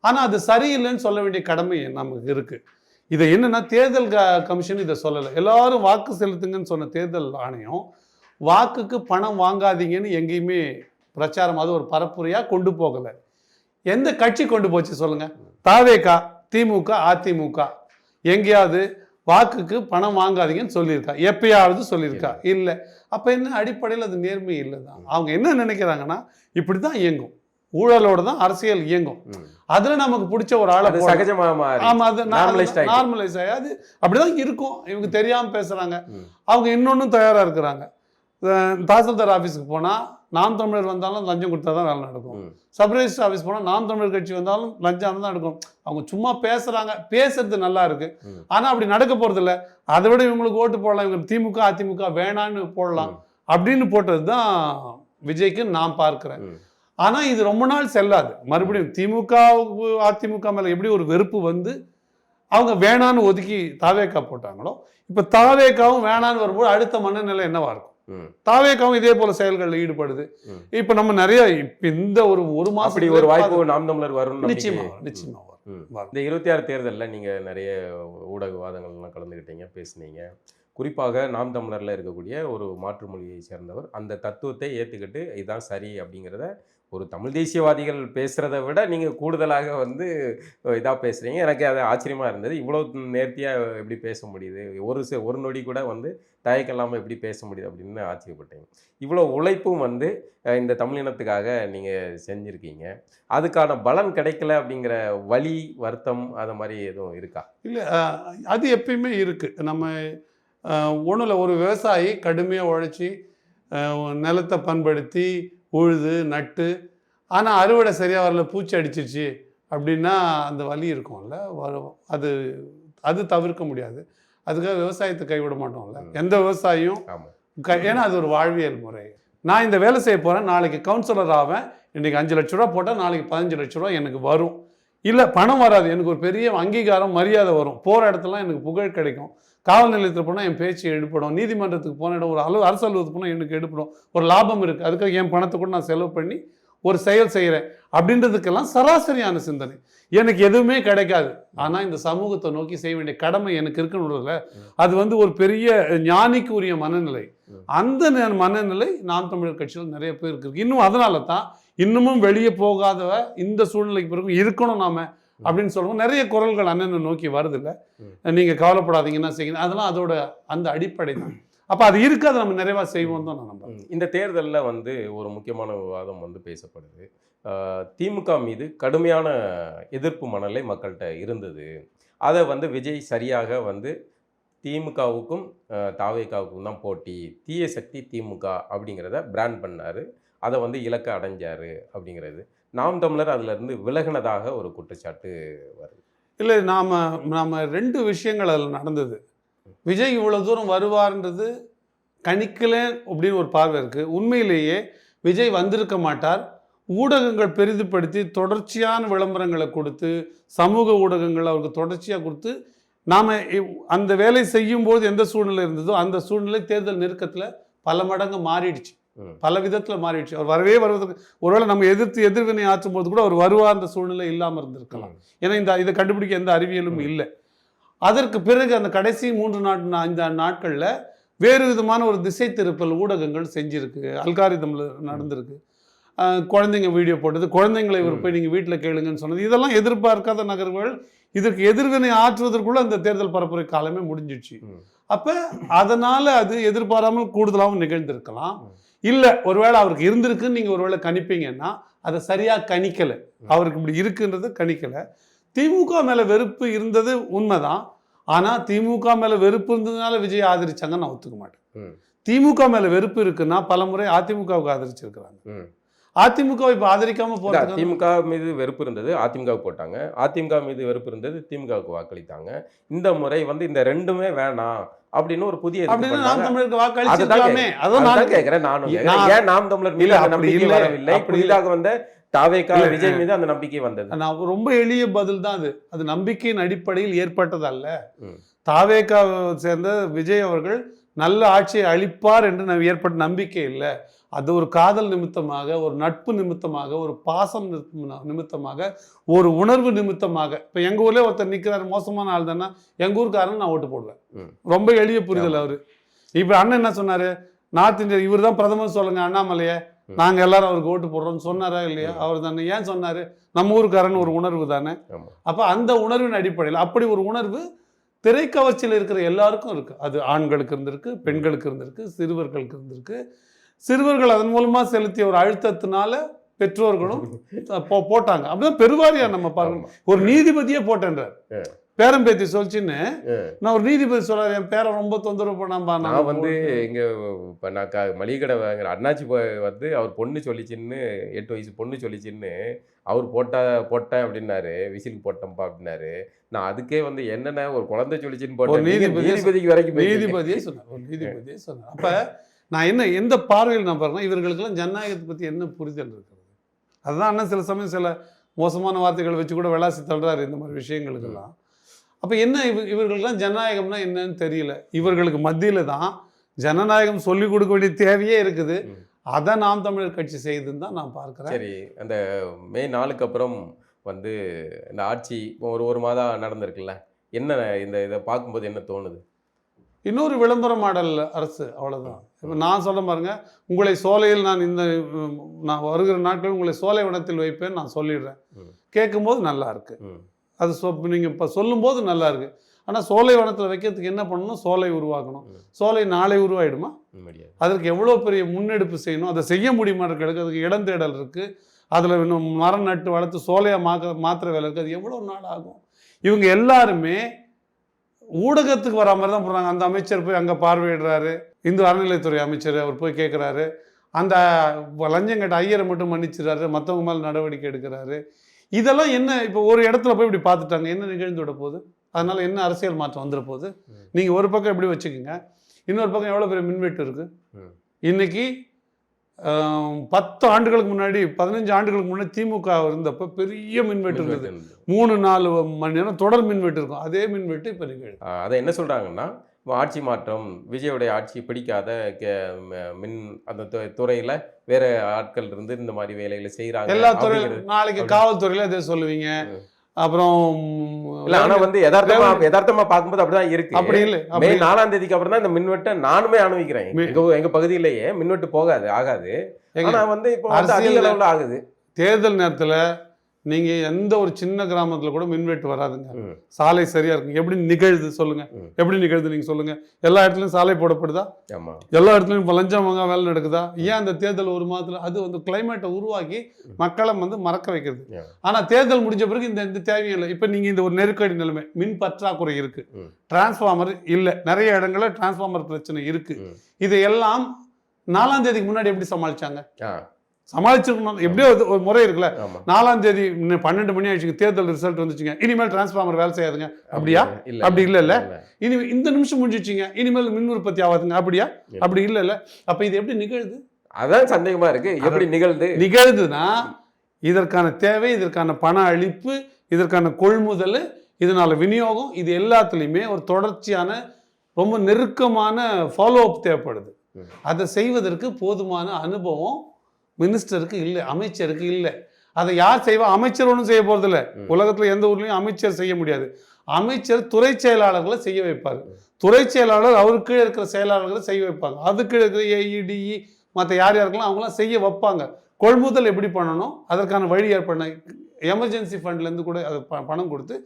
ஆனா அது சரியில்லைன்னு சொல்ல வேண்டிய கடமை நமக்கு இருக்கு. இதை என்னன்னா தேர்தல் கமிஷன் இதை சொல்லலை, எல்லாரும் வாக்கு செலுத்துங்கன்னு சொன்ன தேர்தல் ஆணையம் வாக்குக்கு பணம் வாங்காதீங்கன்னு எங்கேயுமே பிரச்சாரம் அது ஒரு பரப்புரையா கொண்டு போகலை. எந்த கட்சி கொண்டு போச்சு சொல்லுங்க? தாவேகா, திமுக, அதிமுக எங்கேயாவது வாக்குக்கு பணம் வாங்காதீங்கன்னு சொல்லியிருக்கா? எப்பயாவது சொல்லியிருக்கா? இல்லை. அப்ப என்ன அடிப்படையில் அது நேர்மை இல்லை தான். அவங்க என்ன நினைக்கிறாங்கன்னா இப்படிதான் இயங்கும், ஊழலோட தான் அரசியல் இயங்கும், அதுல நமக்கு பிடிச்ச ஒரு ஆளை நார்மலைஸ் ஆகாது, அப்படிதான் இருக்கும். இவங்க தெரியாம பேசுறாங்க, அவங்க இன்னொன்னும் தயாரா இருக்கிறாங்க. தாசில்தார் ஆஃபீஸுக்கு போனால் நாம் தமிழர் வந்தாலும் லஞ்சம் கொடுத்தா தான் வேலை நடக்கும், சப் ரெஜிஸ்டர் ஆஃபீஸ் போனால் நாம் தமிழர் கட்சி வந்தாலும் லஞ்சம் தான் நடக்கும். அவங்க சும்மா பேசுகிறாங்க, பேசுறது நல்லா இருக்கு, ஆனால் அப்படி நடக்க போகிறது இல்லை. அதை விட இவங்களுக்கு ஓட்டு போடலாம், இவங்க திமுக அதிமுக வேணான்னு போடலாம் அப்படின்னு போட்டது தான் விஜய்க்கு நான் பார்க்குறேன். ஆனால் இது ரொம்ப நாள் செல்லாது. மறுபடியும் திமுக அதிமுக மேலே எப்படி ஒரு வெறுப்பு வந்து அவங்க வேணான்னு ஒதுக்கி தாவேக்கா போட்டாங்களோ, இப்போ தாவேக்காவும் வேணான்னு வரும்போது அடுத்த மனநிலை என்னவா இருக்கும்? தாவேக்காவும் இதே போல செயல்களில் ஈடுபடுது. இப்ப நம்ம நிறைய இந்த ஒரு மாசம் ஒரு வாய்ப்பு நாம் தமிழர் வரும், நிச்சயமா வரும். இந்த 26 தேர்தலில் நீங்க நிறைய ஊடகவாதங்கள்லாம் கலந்துக்கிட்டீங்க, பேசுனீங்க. குறிப்பாக நாம் தமிழர்ல இருக்கக்கூடிய ஒரு மாற்று மொழியை சேர்ந்தவர் அந்த தத்துவத்தை ஏற்றுக்கிட்டு இதுதான் சரி அப்படிங்கிறத ஒரு தமிழ் தேசியவாதிகள் பேசுகிறத விட நீங்கள் கூடுதலாக வந்து இதாக பேசுகிறீங்க. எனக்கு அது ஆச்சரியமாக இருந்தது. இவ்வளோ நேர்த்தியாக எப்படி பேச முடியுது, ஒரு நொடி கூட வந்து தயக்கம் இல்லாமல் எப்படி பேச முடியுது அப்படின்னு ஆச்சரியப்பட்டேன். இவ்வளோ உழைப்பும் வந்து இந்த தமிழினத்துக்காக நீங்கள் செஞ்சுருக்கீங்க. அதுக்கான பலன் கிடைக்கல அப்படிங்கிற வலி, வருத்தம் அது மாதிரி எதுவும் இருக்கா? இல்லை, அது எப்பயுமே இருக்குது. நம்ம ஒன்றும் இல்லை, ஒரு விவசாயி கடுமையாக உழைச்சி நிலத்தை பண்படுத்தி உழுது நட்டு, ஆனால் அறுவடை சரியாக வரல, பூச்சி அடிச்சிருச்சு அப்படின்னா அந்த வலி இருக்கும்ல, வரும். அது அது தவிர்க்க முடியாது. அதுக்காக விவசாயத்தை கைவிட மாட்டோம்ல எந்த விவசாயியும். ஏன்னா அது ஒரு வாழ்வியல் முறை. நான் இந்த வேலை செய்ய போகிறேன், நாளைக்கு கவுன்சிலர் ஆவேன், இன்றைக்கி 5 லட்ச ரூபா போட்டால் நாளைக்கு 15 லட்ச ரூபா எனக்கு வரும். இல்லை பணம் வராது, எனக்கு ஒரு பெரிய அங்கீகாரம் மரியாதை வரும், போகிற இடத்துலாம் எனக்கு புகழ் கிடைக்கும், காவல் நிலையத்தில் போனால் என் பேச்சு எடுப்படும், நீதிமன்றத்துக்கு போன இடம் ஒரு அரசு அலுவலகத்துக்கு போனால் எனக்கு எடுப்படும், ஒரு லாபம் இருக்குது, அதுக்காக என் பணத்தை கூட நான் செலவு பண்ணி ஒரு செயல் செய்கிறேன் அப்படின்றதுக்கெல்லாம் சராசரியான சிந்தனை. எனக்கு எதுவுமே கிடைக்காது, ஆனால் இந்த சமூகத்தை நோக்கி செய்ய வேண்டிய கடமை எனக்கு இருக்குன்னு, அது வந்து ஒரு பெரிய ஞானிக்கு உரிய மனநிலை. அந்த மனநிலை நாம் தமிழர் கட்சியில் நிறைய பேருக்கு இருக்கு. இன்னும் அதனால தான் இன்னமும் வெளியே போகாதவ இந்த சூழ்நிலைக்கு பிறகு இருக்கணும் நாம அப்படின்னு சொல்லுவோம். நிறைய குரல்கள் அண்ணனை நோக்கி வருது இல்லை, நீங்கள் கவலைப்படாதீங்கன்னா செய்யணும், அதெல்லாம் அதோட அந்த அடிப்படை தான். அப்போ அது இருக்குது, அதை நம்ம நிறைவாக செய்வோம் தான் நான் நம்புறேன். இந்த தேர்தலில் வந்து ஒரு முக்கியமான விவாதம் வந்து பேசப்படுது. திமுக மீது கடுமையான எதிர்ப்பு மனநிலை மக்கள்கிட்ட இருந்தது. அதை வந்து விஜய் சரியாக வந்து திமுகவுக்கும் தாவேகாவுக்கும் தான் போட்டி, தீய சக்தி திமுக அப்படிங்கிறத பிராண்ட் பண்ணார், அதை வந்து இலக்க அடைஞ்சார் அப்படிங்கிறது. நாம் தமிழர் அதிலிருந்து விலகினதாக ஒரு குற்றச்சாட்டு வருது. இல்லை, நாம் 2 விஷயங்கள் அதில் நடந்தது. விஜய் இவ்வளோ தூரம் வருவார்ன்றது கணிக்கலை அப்படின்னு ஒரு பார்வை இருக்குது. உண்மையிலேயே விஜய் வந்திருக்க மாட்டார். ஊடகங்கள் பெரிதுபடுத்தி தொடர்ச்சியான விளம்பரங்களை கொடுத்து, சமூக ஊடகங்கள் அவருக்கு தொடர்ச்சியாக கொடுத்து, நாம் அந்த வேலை செய்யும்போது எந்த சூழ்நிலை இருந்ததோ அந்த சூழ்நிலை தேர்தல் நெருக்கத்தில் பல மடங்கு மாறிடுச்சு, பல விதத்தில் மாறிடுச்சு. அவர் வருவதற்கு ஒருவேளை நம்ம எதிர்வினை ஆற்றும் போது கூட அவர் வருவார்ன்ற சூழ்நிலை இல்லாமல் இருந்திருக்கலாம். ஏன்னா இதை கண்டுபிடிக்க எந்த அறிவியலும் இல்லை. அதற்கு பிறகு அந்த கடைசி 3-5 நாட்களில் வேறு விதமான ஒரு திசை திருப்பல் ஊடகங்கள் செஞ்சுருக்கு, அல்காரிதமில் நடந்திருக்கு. குழந்தைங்க வீடியோ போட்டது, குழந்தைங்களை இவர் போய் நீங்கள் வீட்டில் கேளுங்கன்னு சொன்னது, இதெல்லாம் எதிர்பார்க்காத நகர்வுகள். இதற்கு எதிர்வினை ஆற்றுவதற்குள்ள அந்த தேர்தல் பரப்புரை காலமே முடிஞ்சிடுச்சு. அப்போ அதனால் அது எதிர்பாராமல் கூடுதலாகவும் நிகழ்ந்திருக்கலாம். இல்லை, ஒருவேளை அவருக்கு இருந்திருக்குன்னு நீங்கள் ஒருவேளை கணிப்பீங்கன்னா அதை சரியாக கணிக்கலை, அவருக்கு இப்படி இருக்குன்றது கணிக்கலை. திமுக மேலே வெறுப்பு இருந்தது உண்மைதான், ஆனால் திமுக மேலே வெறுப்பு இருந்ததுனால விஜய் ஆதரிச்சாங்கன்னு நான் ஒத்துக்க மாட்டேன். திமுக மேலே வெறுப்பு இருக்குன்னா பல முறை அதிமுகவுக்கு ஆதரிச்சிருக்கிறாங்க. அதிமுக இப்போ ஆதரிக்காம போறாங்க. திமுக மீது வெறுப்பு இருந்தது, அதிமுகவுக்கு போட்டாங்க. அதிமுக மீது வெறுப்பு இருந்தது, திமுகவுக்கு வாக்களித்தாங்க. இந்த முறை வந்து இந்த ரெண்டுமே வேணாம் அப்படின்னு ஒரு புதிய நாம் தமிழருக்கு வாக்களிச்சிருக்கலாமே. அதான் கேட்கிறேன் நானும். ஏன் நாம் தமிழர் மீது நம்பிக்கை வரவில்லை? புதிதாக வந்த தாவேகா விஜய் மீது அந்த நம்பிக்கை வந்தது. நான் ரொம்ப எளிய பதில் தான் அது நம்பிக்கையின் அடிப்படையில் ஏற்பட்டதல்ல. தாவேகா சேர்ந்த விஜய் அவர்கள் நல்ல ஆட்சியை அளிப்பார் என்று ஏற்பட்ட நம்பிக்கை இல்லை. அது ஒரு காதல் நிமித்தமாக, ஒரு நட்பு நிமித்தமாக, ஒரு பாசம் நிமித்தமாக, ஒரு உணர்வு நிமித்தமாக. இப்போ எங்கள் ஊர்லேயே ஒருத்தர் நிற்கிறாரு, மோசமான ஆள் தானே, எங்கள் ஊருக்காரன் நான் ஓட்டு போடுவேன். ரொம்ப எளிய புரிதல் அவர். இப்போ அண்ணன் என்ன சொன்னார், நார்த் இந்தியா இவர் தான் பிரதமர் சொல்லுங்க அண்ணாமலையே, நாங்கள் எல்லாரும் அவருக்கு ஓட்டு போடுறோம்னு சொன்னாரா இல்லையா? அவர் தானே. ஏன் சொன்னார்? நம்ம ஊருக்காரன் ஒரு உணர்வு தானே. அப்போ அந்த உணர்வின் அடிப்படையில் அப்படி ஒரு உணர்வு திரைக்கவர்ச்சியில் இருக்கிற எல்லாருக்கும் இருக்குது. அது ஆண்களுக்கு இருந்திருக்கு, பெண்களுக்கு இருந்திருக்கு, சிறுவர்களுக்கு இருந்திருக்கு. சிறுவர்கள் அதன் மூலமாக செலுத்திய ஒரு அழுத்தத்தினால பெற்றோர்களும் போட்டாங்க. அப்படிதான் பெருவாரியா நம்ம பார்க்கணும். ஒரு நீதிபதியே போட்டேன்றார், பேரம்பேத்தி சொல்லிச்சுன்னு. நான் ஒரு நீதிபதி சொல்றாரு, என் பேரை ரொம்ப தொந்தரவு பண்ணாம்பா. நான் வந்து இங்கே இப்போ நான் மளிகை கடை வாங்குற அண்ணாச்சி வந்து அவர் பொண்ணு சொல்லிச்சின்னு, 8 வயசு பொண்ணு சொல்லிச்சின்னு அவர் போட்டேன் அப்படின்னாரு, விசிலுக்கு போட்டேன்ப்பா அப்படின்னாரு. நான் அதுக்கே வந்து என்னென்ன ஒரு குழந்தை சொல்லிச்சின்னு போட்டேன், நீதிபதிக்கு வரைக்கும் நீதிபதியே சொன்னார், ஒரு நீதிபதியே சொன்னார். அப்போ நான் எந்த பார்வையில் நான் பாருங்கன்னா, இவர்களுக்கெல்லாம் ஜனநாயகத்தை பற்றி என்ன புரிதல் இருக்கிறது? அதுதான் அண்ணன் சில சமயம் சில மோசமான வார்த்தைகளை வச்சு கூட விளாசி தள்ளுறாரு இந்த மாதிரி விஷயங்களுக்கெல்லாம். அப்போ என்ன இவர்களுக்கெல்லாம் ஜனநாயகம்னா என்னன்னு தெரியல. இவர்களுக்கு மத்தியில் தான் ஜனநாயகம் சொல்லிக் கொடுக்க வேண்டிய தேவையே இருக்குது. அதை நாம் தமிழர் கட்சி செய்துன்னு தான் நான் பார்க்குறேன். சரி, அந்த மே 4க்கு அப்புறம் வந்து இந்த ஆட்சி ஒரு மாதம் நடந்திருக்குல்ல, என்ன இதை பார்க்கும்போது என்ன தோணுது? இன்னொரு விளம்பர மாடல் அரசு, அவ்வளோதான். இப்போ நான் சொல்ல பாருங்க, உங்களை சோலையில் நான் வருகிற நாட்கள் உங்களை சோலை வனத்தில் வைப்பேன் நான் சொல்லிடுறேன். கேட்கும்போது நல்லா இருக்கு, அது நீங்கள் இப்போ சொல்லும்போது நல்லா இருக்கு. ஆனால் சோலை வனத்தில் வைக்கிறதுக்கு என்ன பண்ணணும்? சோலை உருவாக்கணும். சோலை நாளை உருவாயிடுமா? அதற்கு எவ்வளோ பெரிய முன்னெடுப்பு செய்யணும், அதை செய்ய முடியுமா இருக்கிறதுக்கு அதுக்கு இடம் தேடல் இருக்குது. அதில் இன்னும் மரம் நட்டு வளர்த்து சோலையாக மாத்திர வேலை இருக்குது. அது எவ்வளோ நாள் ஆகும்? இவங்க எல்லாருமே ஊடகத்துக்கு வரா மாதிரி தான் போடுறாங்க. அந்த அமைச்சர் போய் அங்கே பார்வையிடுறாரு, இந்து அறநிலைத்துறை அமைச்சர் அவர் போய் கேட்குறாரு, அந்த லஞ்சம் கேட்ட ஐயரை மட்டும் மன்னிச்சிடறாரு, மற்றவங்க மேலே நடவடிக்கை எடுக்கிறாரு. இதெல்லாம் என்ன? இப்போ ஒரு இடத்துல போய் இப்படி பார்த்துட்டாங்க, என்ன நிகழ்ந்து விட போகுது? அதனால என்ன அரசியல் மாற்றம் வந்துட போகுது? நீங்கள் ஒரு பக்கம் எப்படி வச்சுக்கோங்க, இன்னொரு பக்கம் எவ்வளோ பெரிய மின்வெட்டு இருக்குது. இன்னைக்கு 10 ஆண்டுகளுக்கு முன்னாடி 15 ஆண்டுகளுக்கு முன்னாடி திமுக இருந்தப்போ பெரிய மின்வெட்டு இருந்தது. 3-4 மணி நேரம் தொடர் மின்வெட்டு இருக்கும். அதே மின்வெட்டு இப்போ நிகழ்வு. அதை என்ன சொல்கிறாங்கன்னா, ஆட்சி மாற்றம், விஜயோடைய ஆட்சி பிடிக்காத மின் அந்த துறையில் வேற ஆட்கள் இருந்து இந்த மாதிரி வேலைகளை செய்கிறாங்க. எல்லா துறையிலும் நாளைக்கு காவல்துறையில் இதே சொல்லுவீங்க. அப்புறம் இல்ல, ஆனா வந்து யதார்த்தமா பார்க்கும்போது அப்படிதான் இருக்கு. அப்படி இல்லை, மே 4ஆம் தேதிக்கு அப்புறம் தான் இந்த மின்வெட்டை நானுமே அனுபவிக்கிறேன். எங்க பகுதியிலேயே மின்வெட்டு ஆகாது. ஆனா வந்து இப்போ அதிக அளவுல ஆகுது. தேர்தல் நேரத்துல நீங்க எந்த ஒரு சின்ன கிராமத்துல கூட மின்வெட்டு வராதுங்க. சாலை சரியா இருக்கும். எப்படி நிகழ்து சொல்லுங்க, எப்படி நிகழ்து நீங்க சொல்லுங்க. எல்லா இடத்துலயும் சாலை போடப்படுதா? எல்லா இடத்துலயும் இப்போ லஞ்சம் வாங்க வேலை நடக்குதா? ஏன் அந்த தேர்தல் ஒரு மாதத்துல அது வந்து கிளைமேட்டை உருவாக்கி மக்களை வந்து மறக்க வைக்கிறது. ஆனா தேர்தல் முடிஞ்ச பிறகு இந்த தேவையில்லை. இப்ப நீங்க இந்த ஒரு நெருக்கடி நிலைமை, மின் பற்றாக்குறை இருக்கு, டிரான்ஸ்ஃபார்மர் இல்லை, நிறைய இடங்கள்ல டிரான்ஸ்ஃபார்மர் பிரச்சனை இருக்கு. இதையெல்லாம் 4ஆம் தேதிக்கு முன்னாடி எப்படி சமாளிச்சாங்க? சமாளிச்சிருக்கணும். எப்படியோ ஒரு முறை இருக்குல்ல. 4ஆம் தேதி 12 மணி ஆயிடுச்சுங்க, தேர்தல் ரிசல்ட் வந்துச்சுங்க, இனிமேல் டிரான்ஸ்ஃபார்மர் வேலை செய்யாதுங்க. அப்படியா? அப்படி இல்ல. இனி இந்த நிமிஷம் முடிஞ்சிச்சுங்க, இனிமேல் மின் உற்பத்தி ஆகாதுங்க. அப்படியா? அப்படி இல்ல. அப்ப இது எப்படி நிகழுது? அதான் சந்தேகமா இருக்கு. எப்படி நிகழுதுன்னா இதற்கான தேவை, இதற்கான பண அளிப்பு, இதற்கான கொள்முதல், இதனால விநியோகம், இது எல்லாத்துலயுமே ஒரு தொடர்ச்சியான ரொம்ப நெருக்கமான ஃபாலோ அப் தேவைப்படுது. அதை செய்வதற்கு போதுமான அனுபவம் மினிஸ்டருக்கு இல்லை, அமைச்சருக்கு இல்லை. அதை யார் செய்வா? அமைச்சர் ஒன்றும் செய்ய போறது இல்லை. உலகத்துல எந்த ஊர்லயும் அமைச்சர் செய்ய முடியாது. அமைச்சர் துறை செயலாளர்களை செய்ய வைப்பார். துறை செயலாளர் அவருக்கு கீழே இருக்கிற செயலாளர்களை செய்ய வைப்பாங்க. அதுக்கு இருக்கிற ஏஇடிஇ மற்ற யாருக்கெல்லாம் அவங்களாம் செய்ய வைப்பாங்க. கொள்முதல் எப்படி பண்ணணும், அதற்கான வழி ஏற்பட எமர்ஜென்சி ஃபண்ட்லேருந்து கூட அது பணம் கொடுத்து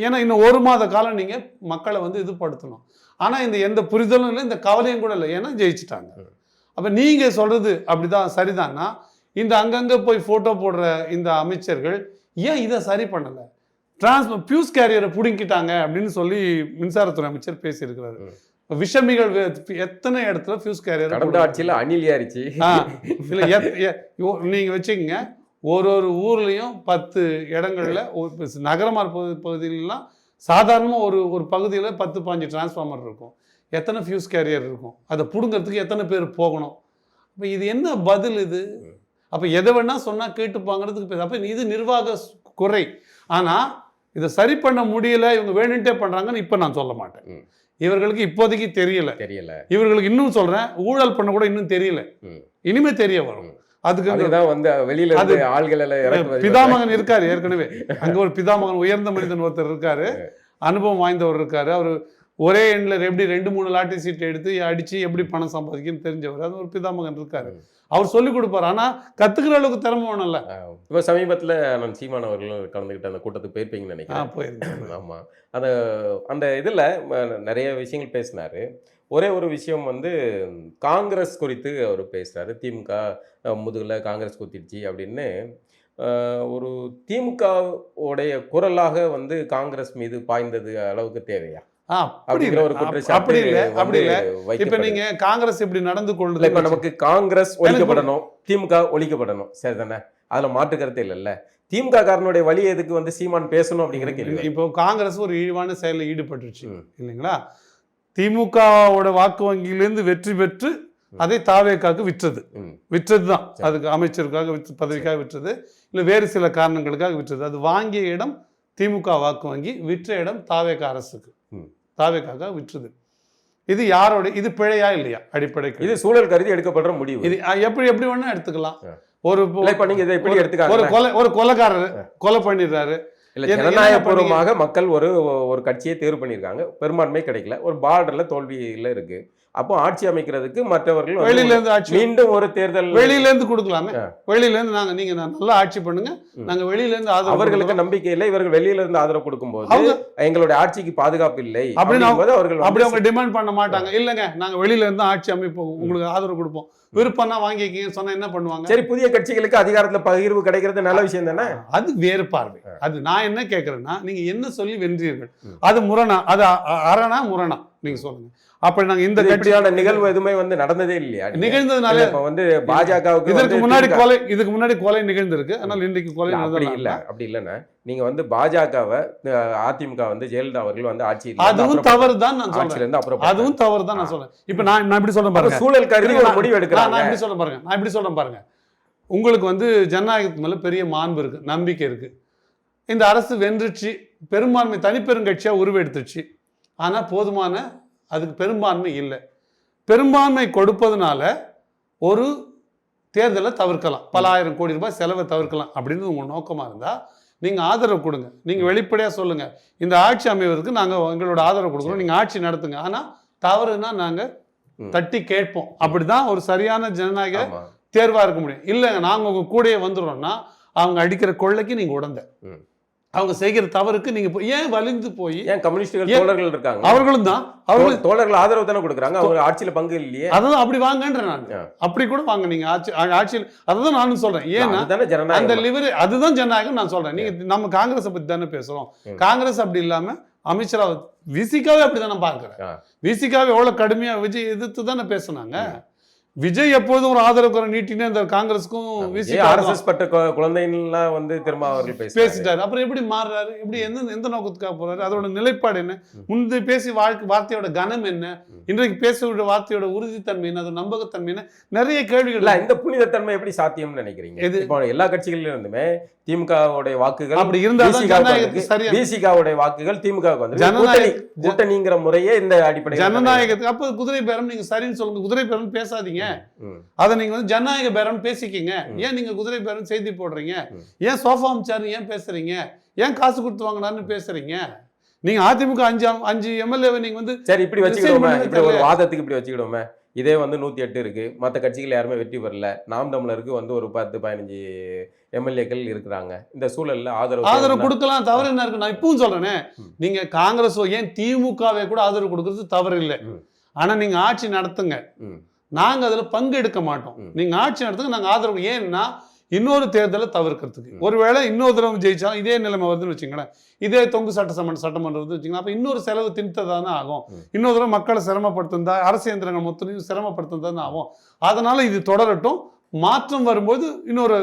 ஏன்னா இன்னும் 1 மாத காலம் நீங்கள் மக்களை வந்து இதுபடுத்தணும். ஆனால் எந்த புரிதலும் இல்லை, இந்த கவலையும் கூட இல்லை. ஏன்னா ஜெயிச்சுட்டாங்க. அப்போ நீங்கள் சொல்கிறது அப்படிதான் சரிதான்னா, இந்த அங்கங்கே போய் ஃபோட்டோ போடுற இந்த அமைச்சர்கள் ஏன் இதை சரி பண்ணலை? பியூஸ் கேரியரை பிடுங்கிட்டாங்க அப்படின்னு சொல்லி மின்சாரத்துறை அமைச்சர் பேசியிருக்கிறாரு. விஷமிகள் எத்தனை இடத்துல ஃபியூஸ் கேரியர் கடந்த ஆட்சியில் அணில் ஏறிச்சு. இல்லை, நீங்கள் வச்சுக்கோங்க, ஒரு ஊர்லேயும் 10 இடங்கள்ல நகரமாக பகுதியிலலாம் சாதாரணமாக ஒரு பகுதியில் 10-15 டிரான்ஸ்ஃபார்மர் இருக்கும். எத்தனை ஃபியூஸ் கேரியர் இருக்கும்? அதை பிடுங்கிறதுக்கு எத்தனை பேர் போகணும்? அப்போ இது என்ன பதில் இது? அப்போ எதை வேணா சொன்னால் கேட்டுப்பாங்கிறதுக்கு பேச. அப்போ இது நிர்வாக குறை. ஆனால் இதை சரி பண்ண முடியல, இவங்க வேணுன்ட்டே பண்ணுறாங்கன்னு இப்போ நான் சொல்ல மாட்டேன். இவர்களுக்கு இப்போதைக்கு தெரியல. இவர்களுக்கு இன்னும் சொல்கிறேன், ஊழல் பண்ண கூட இன்னும் தெரியல. இனிமே தெரிய வரும். அதுக்கு வந்து வெளியில ஆள்கள் பிதாமகன் இருக்காரு ஏற்கனவே. அங்க ஒரு பிதாமகன் உயர்ந்த மனிதன் ஒருத்தர் இருக்காரு, அனுபவம் வாய்ந்தவர் இருக்காரு. அவர் ஒரே எண்ணில் எப்படி 2-3 லாட்டரி சீட்டை எடுத்து அடிச்சு எப்படி பணம் சம்பாதிக்குன்னு தெரிஞ்சவர். அது ஒரு பிதாமகன் இருக்காரு, அவர் சொல்லிக் கொடுப்பாரு. ஆனா கத்துக்கிற அளவுக்கு திறமை வேணும்ல. இப்போ சமீபத்தில் நான் சீமான் அவர்களும் கலந்துக்கிட்ட அந்த கூட்டத்துக்கு போயிருப்பீங்கன்னு நினைக்கிறேன். போயிருக்கேன். ஆமாம், அந்த இதில் நிறைய விஷயங்கள் பேசினாரு. ஒரே ஒரு விஷயம் வந்து காங்கிரஸ் குறித்து அவர் பேசுகிறாரு. திமுக முதுகில் காங்கிரஸ் குத்திடுச்சு அப்படின்னு ஒரு திமுகவுடைய குரலாக வந்து காங்கிரஸ் மீது பாய்ந்தது அளவுக்கு தேவையா? அப்படிங்கிற ஒரு குற்றச்சாட்டு. இப்ப நீங்க காங்கிரஸ் இப்படி நடந்து கொள்ளுது. இப்ப நமக்கு காங்கிரஸ் ஒழிக்கப்படணும், திமுக ஒழிக்கப்படணும், சரிதானே? அதுல மாற்று கருத்து இல்லைல்ல. திமுக காரனுடைய வழி எதுக்கு வந்து சீமான் பேசணும் அப்படிங்கிற கேள்வி. இப்போ காங்கிரஸ் ஒரு இழிவான செயலில் ஈடுபட்டுருச்சு இல்லைங்களா? திமுகவோட வாக்கு வங்கியிலிருந்து வெற்றி பெற்று அதை தாவேக்காக்கு விற்றது தான். அதுக்கு அமைச்சருக்காக பதவிக்காக விற்றது, இல்லை வேறு சில காரணங்களுக்காக விற்றது. அது வாங்கிய இடம் திமுக வாக்கு வங்கி, விற்ற இடம் தாவேக்கா அரசுக்கு, தாவேக்காக விற்றது. இது யாரோட, இது பிழையா இல்லையா? அடிப்படை இது சூழல் கருதி எடுக்கப்படுற முடிவு. இது எப்படி வேணா எடுத்துக்கலாம். ஒரு கொலைகாரர் கொலை பண்ணிடுறாரு, இல்ல ஜனநாயகபூர்வமாக மக்கள் ஒரு கட்சியை தேர்வு பண்ணியிருக்காங்க, பெரும்பான்மை கிடைக்கல, ஒரு பார்டர்ல தோல்வியில இருக்கு. அப்போ ஆட்சி அமைக்கிறதுக்கு மற்றவர்கள் வெளியில இருந்து ஆட்சி மீண்டும் ஒரு தேர்தல் வெளியில இருந்து கொடுக்கலாமே. வெளியில இருந்து நீங்க நல்லா ஆட்சி பண்ணுங்க, நாங்க வெளியில இருந்து ஆதரவு. அவர்களுக்கு நம்பிக்கை இல்லை, இவர்கள் வெளியில இருந்து ஆதரவு கொடுக்கும்போது எங்களுடைய ஆட்சிக்கு பாதுகாப்பு இல்லை அப்படின்னு அவர்கள் அப்படி அவங்க டிமாண்ட் பண்ண மாட்டாங்க. இல்லங்க நாங்க வெளியில இருந்து ஆட்சி அமைப்போம், உங்களுக்கு ஆதரவு கொடுப்போம், விருப்பம்னா வாங்கிக்கிங்க சொன்னா என்ன பண்ணுவாங்க? சரி, புதிய கட்சிகளுக்கு அதிகாரத்துல பகிர்வு கிடைக்கிறது நல்ல விஷயம் தானே. அது வேறு பார்வை. அது நான் என்ன கேட்கறேன்னா, நீங்க என்ன சொல்லி வென்றீர்கள், அது முரணா, அது அரணா முரணா நீங்க சொல்லுங்க. அப்ப நாங்க இந்த கட்சியான நிகழ்வு எதுவுமே வந்து நடந்ததே இல்லையா? நிகழ்ந்ததுனால இப்ப வந்து பாஜகவுக்கு இதுக்கு முன்னாடி கொலை நிகழ்ந்திருக்கு, ஆனால் இன்றைக்கு கொலை அப்படி இல்லைன்னா நீங்க வந்து பாஜகவை அதிமுக வந்து ஜெயலலிதா அவர்கள் வந்து ஆட்சி, அதுவும் தவறு தான் நான் சொல்றேன். அதுவும் தவறு தான் நான் சொல்றேன். இப்ப நான் இப்படி சொல்றேன் பாருங்க, சூழல் கருதி ஒரு முடிவு எடுக்கிறாங்க. நான் இப்படி சொல்றேன் பாருங்க. உங்களுக்கு வந்து ஜனநாயகத்து மேல பெரிய மாண்பு இருக்கு, நம்பிக்கை இருக்கு. இந்த அரசு வென்றுச்சு, பெரும்பான்மை தனிப்பெருங்கட்சியா உருவெடுத்துச்சு. ஆனா போதுமான அதுக்கு பெரும்பான்மை இல்லை. பெரும்பான்மை கொடுப்பதனால ஒரு தேர்தலை தவிர்க்கலாம், பல ஆயிரம் கோடி ரூபாய் செலவை தவிர்க்கலாம் அப்படின்னு உங்க நோக்கமா இருந்தா நீங்க ஆதரவு கொடுங்க. நீங்க வெளிப்படையா சொல்லுங்க, இந்த ஆட்சி அமைவதற்கு நாங்க எங்களோட ஆதரவு கொடுக்குறோம், நீங்க ஆட்சி நடத்துங்க. ஆனா தவறுனா நாங்க தட்டி கேட்போம். அப்படிதான் ஒரு சரியான ஜனநாயக தேர்வா இருக்க முடியும். இல்லைங்க நாங்க உங்க கூடயே வந்துடுறோம்னா அவங்க அடிக்கிற கொள்ளைக்கு நீங்க உடந்த, அவங்க செய்கிற தவறுக்கு நீங்க ஏன் வலிந்து போய், ஏன் கம்யூனிஸ்டுகள் தோழர்கள் இருக்காங்க, அவர்களும் தான் தோழர்கள் ஆதரவு தானே கொடுக்குறாங்க, அவங்க ஆட்சியில பங்கு இல்லையே. அதான் அப்படி வாங்கன்ற நான் அப்படி கூட வாங்க நீங்க ஆட்சியில். அதுதான் நானும் சொல்றேன். ஏன்னா அந்த லிவர் அதுதான் ஜனநாயகம் நான் சொல்றேன். நீங்க நம்ம காங்கிரஸ் பத்தி தானே பேசுறோம். காங்கிரஸ் அப்படி இல்லாம அமைச்சரா விசிகாவே அப்படித்தானே பார்க்கிறேன். விசிகாவே எவ்வளவு கடுமையா விஜய் எதிர்த்து தானே பேசுனாங்க. விஜய் எப்போதும் ஒரு ஆதரவு குறை நீட்டினே இந்த காங்கிரஸுக்கும் குழந்தைலாம் வந்து திரும்ப அவர்கள் பேசிட்டாரு. அப்புறம் எப்படி மாறுறாரு, எப்படி எந்த நோக்கத்துக்காக போறாரு, அதோட நிலைப்பாடு என்ன, முந்தி பேசி வார்த்தையோட கனம் என்ன, இன்றைக்கு பேசுகிற வார்த்தையோட உறுதித்தன்மை என்ன, அது நம்பகத்தன்மை என்ன, நிறைய கேள்விகள். இந்த புனிதத்தன்மை எப்படி சாத்தியம்னு நினைக்கிறீங்க? இப்போ எல்லா கட்சிகளிலும் இருந்துமே திமுகவுடைய வாக்குகள் அப்படி இருந்தாலும் விசிகாவுடைய வாக்குகள் திமுகவுக்கு வந்து கூட்டணிங்கிற முறையே இந்த அடிப்படை ஜனநாயகத்துக்கு. அப்ப குதிரை பேரம் நீங்க சரின்னு சொல்லுங்க, குதிரை பேரம் பேசாதீங்க, அதை நீங்க வந்து ஜனநாயக பேரம் பேசிக்கிங்க. ஏன் நீங்க குதிரை பேரம் செய்தி போடுறீங்க? ஏன் சோஃபா அமைச்சாரு ஏன் பேசுறீங்க? ஏன் காசு கொடுத்து வாங்கினாருன்னு பேசுறீங்க? நீங்க அதிமுக 5 எம்எல்ஏ நீங்க வந்து சரி இப்படி வச்சுக்கிடுவோமே, இப்படி ஒரு வாதத்துக்கு இப்படி வச்சுக்கிடுவோமே. இதே வந்து 108 இருக்கு, மற்ற கட்சிகள் யாருமே வெற்றி பெறல, நாம் தமிழருக்கு வந்து ஒரு 10-15 எம்எல்ஏக்கள் இருக்கிறாங்க. இந்த சூழல்ல ஆதரவு கொடுக்கலாம், தவறு என்ன இருக்கு? நான் இப்பவும் சொல்றேனே, நீங்க காங்கிரஸ் ஏன் திமுகவே கூட ஆதரவு கொடுக்கறது தவறு இல்லை. ஆனா நீங்க ஆட்சி நடத்துங்க, நாங்க அதுல பங்கு எடுக்க மாட்டோம். நீங்க ஆட்சி நடத்துங்க, நாங்க ஆதரவு. ஏன்னா இன்னொரு தேர்தலை தவிர்க்கிறதுக்கு. ஒருவேளை இன்னொரு தடவை ஜெயிச்சாலும் இதே நிலைமை வருதுன்னு வச்சுங்களேன், இதே தொங்கு சட்டமன்றம் வந்து வச்சுக்கலாம், அப்ப இன்னொரு செலவு திணித்ததானே ஆகும். இன்னொரு தடவை மக்களை சிரமப்படுத்துந்தா, அரசு இயந்திரங்கள் மொத்தத்தையும் சிரமப்படுத்துதானே ஆகும். அதனால இது தொடரட்டும், மாற்றம் வரும்போது இன்னொரு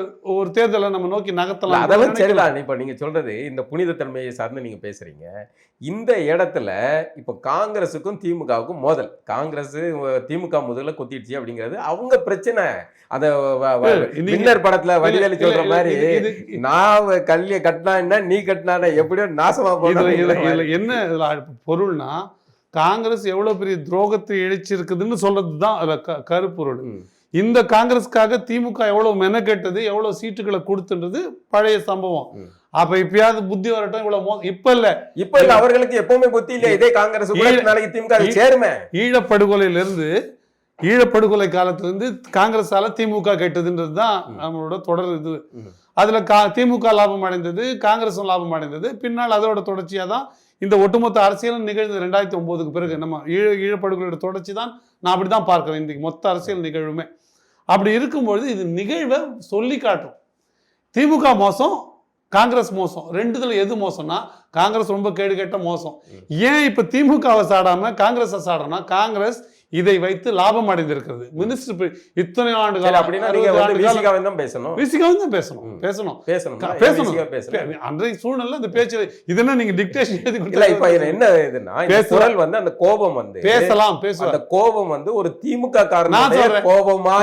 தேர்தலை நம்ம நோக்கி நகர்த்தலாம். அதெல்லாம் சரிதான். இப்ப நீங்க சொல்றது இந்த புனிதத்தன்மையை சார்ந்து நீங்க பேசுறீங்க. இந்த இடத்துல இப்ப காங்கிரஸுக்கும் திமுகவுக்கும் மோதல், காங்கிரஸ் திமுக முதல்ல கொத்திடுச்சு அப்படிங்கிறது அவங்க பிரச்சனை. அத வின்னர் படத்துல வடிவேலு சொல்ற மாதிரி, நான் கல்லிய கட்டினா நீ கட்டினா எப்படியோ நாசமா போயிடும். என்ன பொருள்னா, காங்கிரஸ் எவ்வளவு பெரிய துரோகத்தை இழைச்சிருக்குதுன்னு சொல்றதுதான் அதுல கருப்பொருள். இந்த காங்கிரஸ்க்காக திமுக எவ்வளவு மெனக்கெட்டது, எவ்வளவு சீட்டுகளை கொடுத்துன்றது பழைய சம்பவம். அப்ப இப்பயாவது புத்தி வரட்டும். இவ்வளவு இப்ப இல்ல அவர்களுக்கு எப்பவுமே புத்தி இல்ல. இதே காங்கிரஸ் நாளைக்கு திமுக சேருமே. ஈழப்படுகொலை காலத்திலிருந்து காங்கிரஸால திமுக கெட்டதுன்றதுதான் நம்மளோட தொடர் இது. அதுல திமுக லாபம் அடைந்தது, காங்கிரஸும் லாபம் அடைந்தது. பின்னால் அதோட தொடர்ச்சியா தான் இந்த ஒட்டுமொத்த அரசியலும் நிகழ்ந்தது 2009க்கு பிறகு. நம்ம ஈழப்படுகொலையோட தொடர்ச்சி தான் நான் அப்படிதான் பார்க்கிறேன் இன்றைக்கு மொத்த அரசியல் நிகழ்வுமே. அப்படி இருக்கும்பொழுது இது நிகழ்வை சொல்லி காட்டும். திமுக மோசம், காங்கிரஸ் மோசம், ரெண்டுத்துல எது மோசம்னா காங்கிரஸ் ரொம்ப கேடு கேட்ட மோசம். ஏன் இப்ப திமுகவை சாடாம காங்கிரஸை சாடனா, காங்கிரஸ் இதை வைத்து லாபம் அடைந்திருக்கிறது. மினிஸ்டர் இத்தனை ஆண்டு காலம் அன்றைய சூழ்நிலை அந்த பேச்சு இதுன்னா நீங்க டிக்டேஷன் என்ன இதுன்னா வந்து அந்த கோபம் வந்து பேசலாம் அந்த கோபம் வந்து ஒரு திமுக காரணம் கோபமா.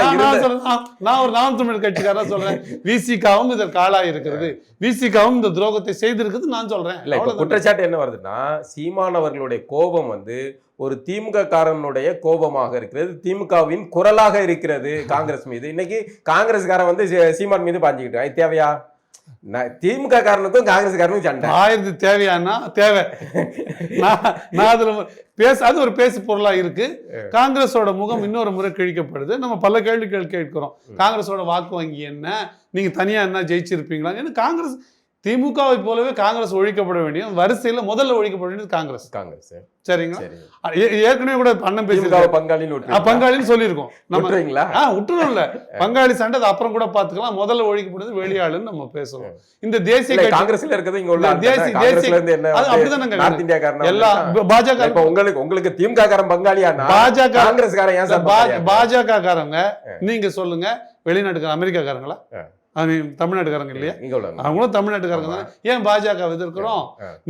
நான் ஒரு நாம் தமிழ் கட்சிக்காரன் சொல்றேன், விசிகாவும் இதற்கு ஆளாகி இருக்கிறது, விசிகாவும் இந்த துரோகத்தை செய்திருக்குது நான் சொல்றேன். குற்றச்சாட்டு என்ன வருதுன்னா, சீமான் அவர்களுடைய கோபம் வந்து ஒரு திமுக காரனுடைய கோபமாக இருக்கிறது, திமுகவின் குரலாக இருக்கிறது காங்கிரஸ் மீது. இன்னைக்கு காங்கிரஸ்காரன் வந்து சீமான் மீது பாஞ்சுக்கிட்டு தேவையா? திமுக காரனுக்கும் காங்கிரஸ் காரனுக்கும் சண்டை. ஆயிரத்து தேவையானா தேவை. நான் அதுல அது ஒரு பேசு பொருளா இருக்கு. காங்கிரஸோட முகம் இன்னொரு முறை கிழிக்கப்படுது. நம்ம பல கேள்விகள் கேட்கிறோம். காங்கிரஸோட வாக்கு வங்கி என்ன, நீங்க தனியா என்ன ஜெயிச்சிருப்பீங்களா? ஏன்னா காங்கிரஸ் திமுகவை போலவே காங்கிரஸ் ஒழிக்கப்பட வேண்டிய வரிசையில முதல்ல ஒழிக்கப்பட வேண்டியது காங்கிரஸ். சரிங்களா? ஏற்கனவே கூட அண்ணன் பேசி பங்காளின்னு சொல்லியிருக்கோம். நம்ம விட்டுரும் இல்ல, பங்காளி சண்டை அப்புறம் கூட பாத்துக்கலாம். முதல்ல ஒழிக்கப்படுது வெளியாளுன்னு நம்ம பேசுவோம். இந்த தேசிய காங்கிரஸ்ல இருக்கிறது இங்க உள்ள அப்படிதான் எல்லா பாஜக உங்களுக்கு திமுக காரன் பங்காளியா, பாஜக காங்கிரஸ் காரன் பாஜக காரங்க நீங்க சொல்லுங்க, வெளிநாட்டுக்கார அமெரிக்காக்காரங்களா தமிழ்நாட்டுக்காரங்க இல்லையா? அவங்களும் தமிழ்நாட்டுக்காரங்க தான். ஏன் பாஜக எதிர்க்கிறோம்?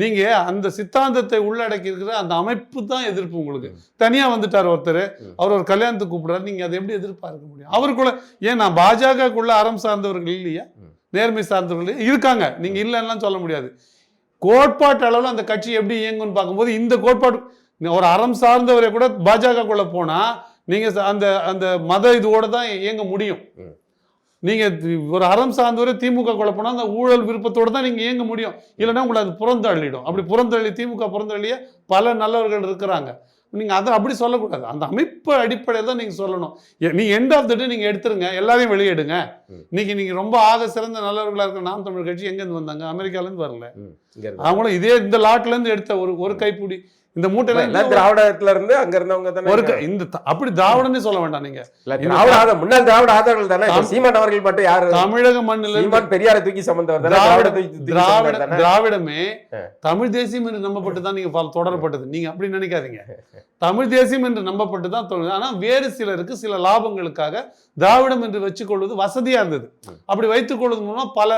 நீங்க அந்த சித்தாந்தத்தை உள்ளடக்கி இருக்கிற அந்த அமைப்பு தான் எதிர்ப்பு. உங்களுக்கு தனியா வந்துட்டார் ஒருத்தர், அவர் ஒரு கல்யாணத்துக்கு கூப்பிடுறாரு, நீங்க அதை எப்படி எதிர்பார்க்க முடியும்? அவருக்குள்ள ஏன் நான் பாஜகக்குள்ள அறம் சார்ந்தவர்கள் இல்லையா, நேர்மை சார்ந்தவர்கள் இருக்காங்க, நீங்க இல்லைன்னா சொல்ல முடியாது. கோட்பாட்டு அளவில் அந்த கட்சி எப்படி இயங்கும்னு பார்க்கும்போது இந்த கோட்பாடு ஒரு அறம் சார்ந்தவரை கூட பாஜகக்குள்ள போனா நீங்க அந்த அந்த மத இதோட தான் இயங்க முடியும். நீங்க ஒரு அறம் சார்ந்தவரை திமுக கொலை போனா அந்த ஊழல் விருப்பத்தோடு தான் நீங்க இயங்க முடியும். இல்லைன்னா உங்களை அது புறந்தள்ளிடும். அப்படி புறந்தள்ளி திமுக புறந்தள்ளிய பல நல்லவர்கள் இருக்கிறாங்க. நீங்க அதை அப்படி சொல்லக்கூடாது. அந்த அமைப்பு அடிப்படையில் தான் நீங்க சொல்லணும். நீ எண்ட் ஆஃப் த டே நீங்க எடுத்துருங்க, எல்லாரையும் வெளியிடுங்க. இன்னைக்கு நீங்க ரொம்ப ஆக சிறந்த நல்லவர்களா இருக்கிற நாம் தமிழர் கட்சி எங்கேருந்து வந்தாங்க? அமெரிக்கால இருந்து வரல. அவங்களும் இதே இந்த லாட்ல இருந்து எடுத்த ஒரு கைப்பிடி இந்த மூட்டையில திராவிடத்துல இருந்து அங்க இருந்தவங்க தானே. இந்த அப்படி திராவிடன்னு சொல்ல வேண்டாம். நீங்க முன்னாள் திராவிட ஆதரவுகள் தானே. சீமான் அவர்கள் மட்டும் யாரு? தமிழக மண்ணில் பெரியாரை தூக்கி சம்பந்தவர் திராவிடமே தமிழ் தேசியம் என்று நம்பப்பட்டு தான் நீங்க தொடரப்பட்டது. நீங்க அப்படி நினைக்காதீங்க. தமிழ் தேசியம் என்று நம்பப்பட்டு தான் தோணுது. ஆனா வேறு சிலருக்கு சில லாபங்களுக்காக திராவிடம் என்று வச்சுக்கொள்வது வசதியா இருந்தது. அப்படி வைத்துக் கொள்வது மூலமா பல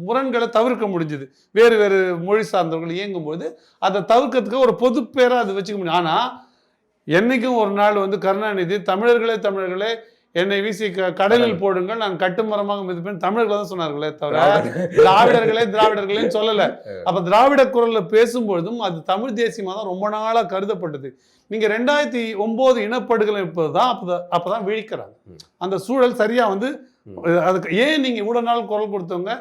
முரண்களை தவிர்க்க முடிஞ்சது. வேறு வேறு மொழி சார்ந்தவர்கள் இயங்கும் போது அதை தவிர்க்கிறதுக்கு ஒரு பொது பேரா அதை வச்சுக்க முடியும். ஆனா என்னைக்கும் ஒரு நாள் கருணாநிதி தமிழர்களே என்னை வீசி கடலில் போடுங்கள், நான் கட்டுமரமாக மிதிப்பேன் தமிழர்கள் தான் சொன்னார்களே தவிர திராவிடர்களேன்னு சொல்லல. அப்ப திராவிட குரல்ல பேசும்பொழுதும் அது தமிழ் தேசியமா தான் ரொம்ப நாளா கருதப்பட்டது. நீங்க 2009 இனப்படுகொலை இருப்பதுதான் அப்பதான் விழிக்கிறாங்க. அந்த சூழல் சரியா அதுக்கு ஏன் நீங்க இவ்வளவு நாள் குரல் கொடுத்தவங்க,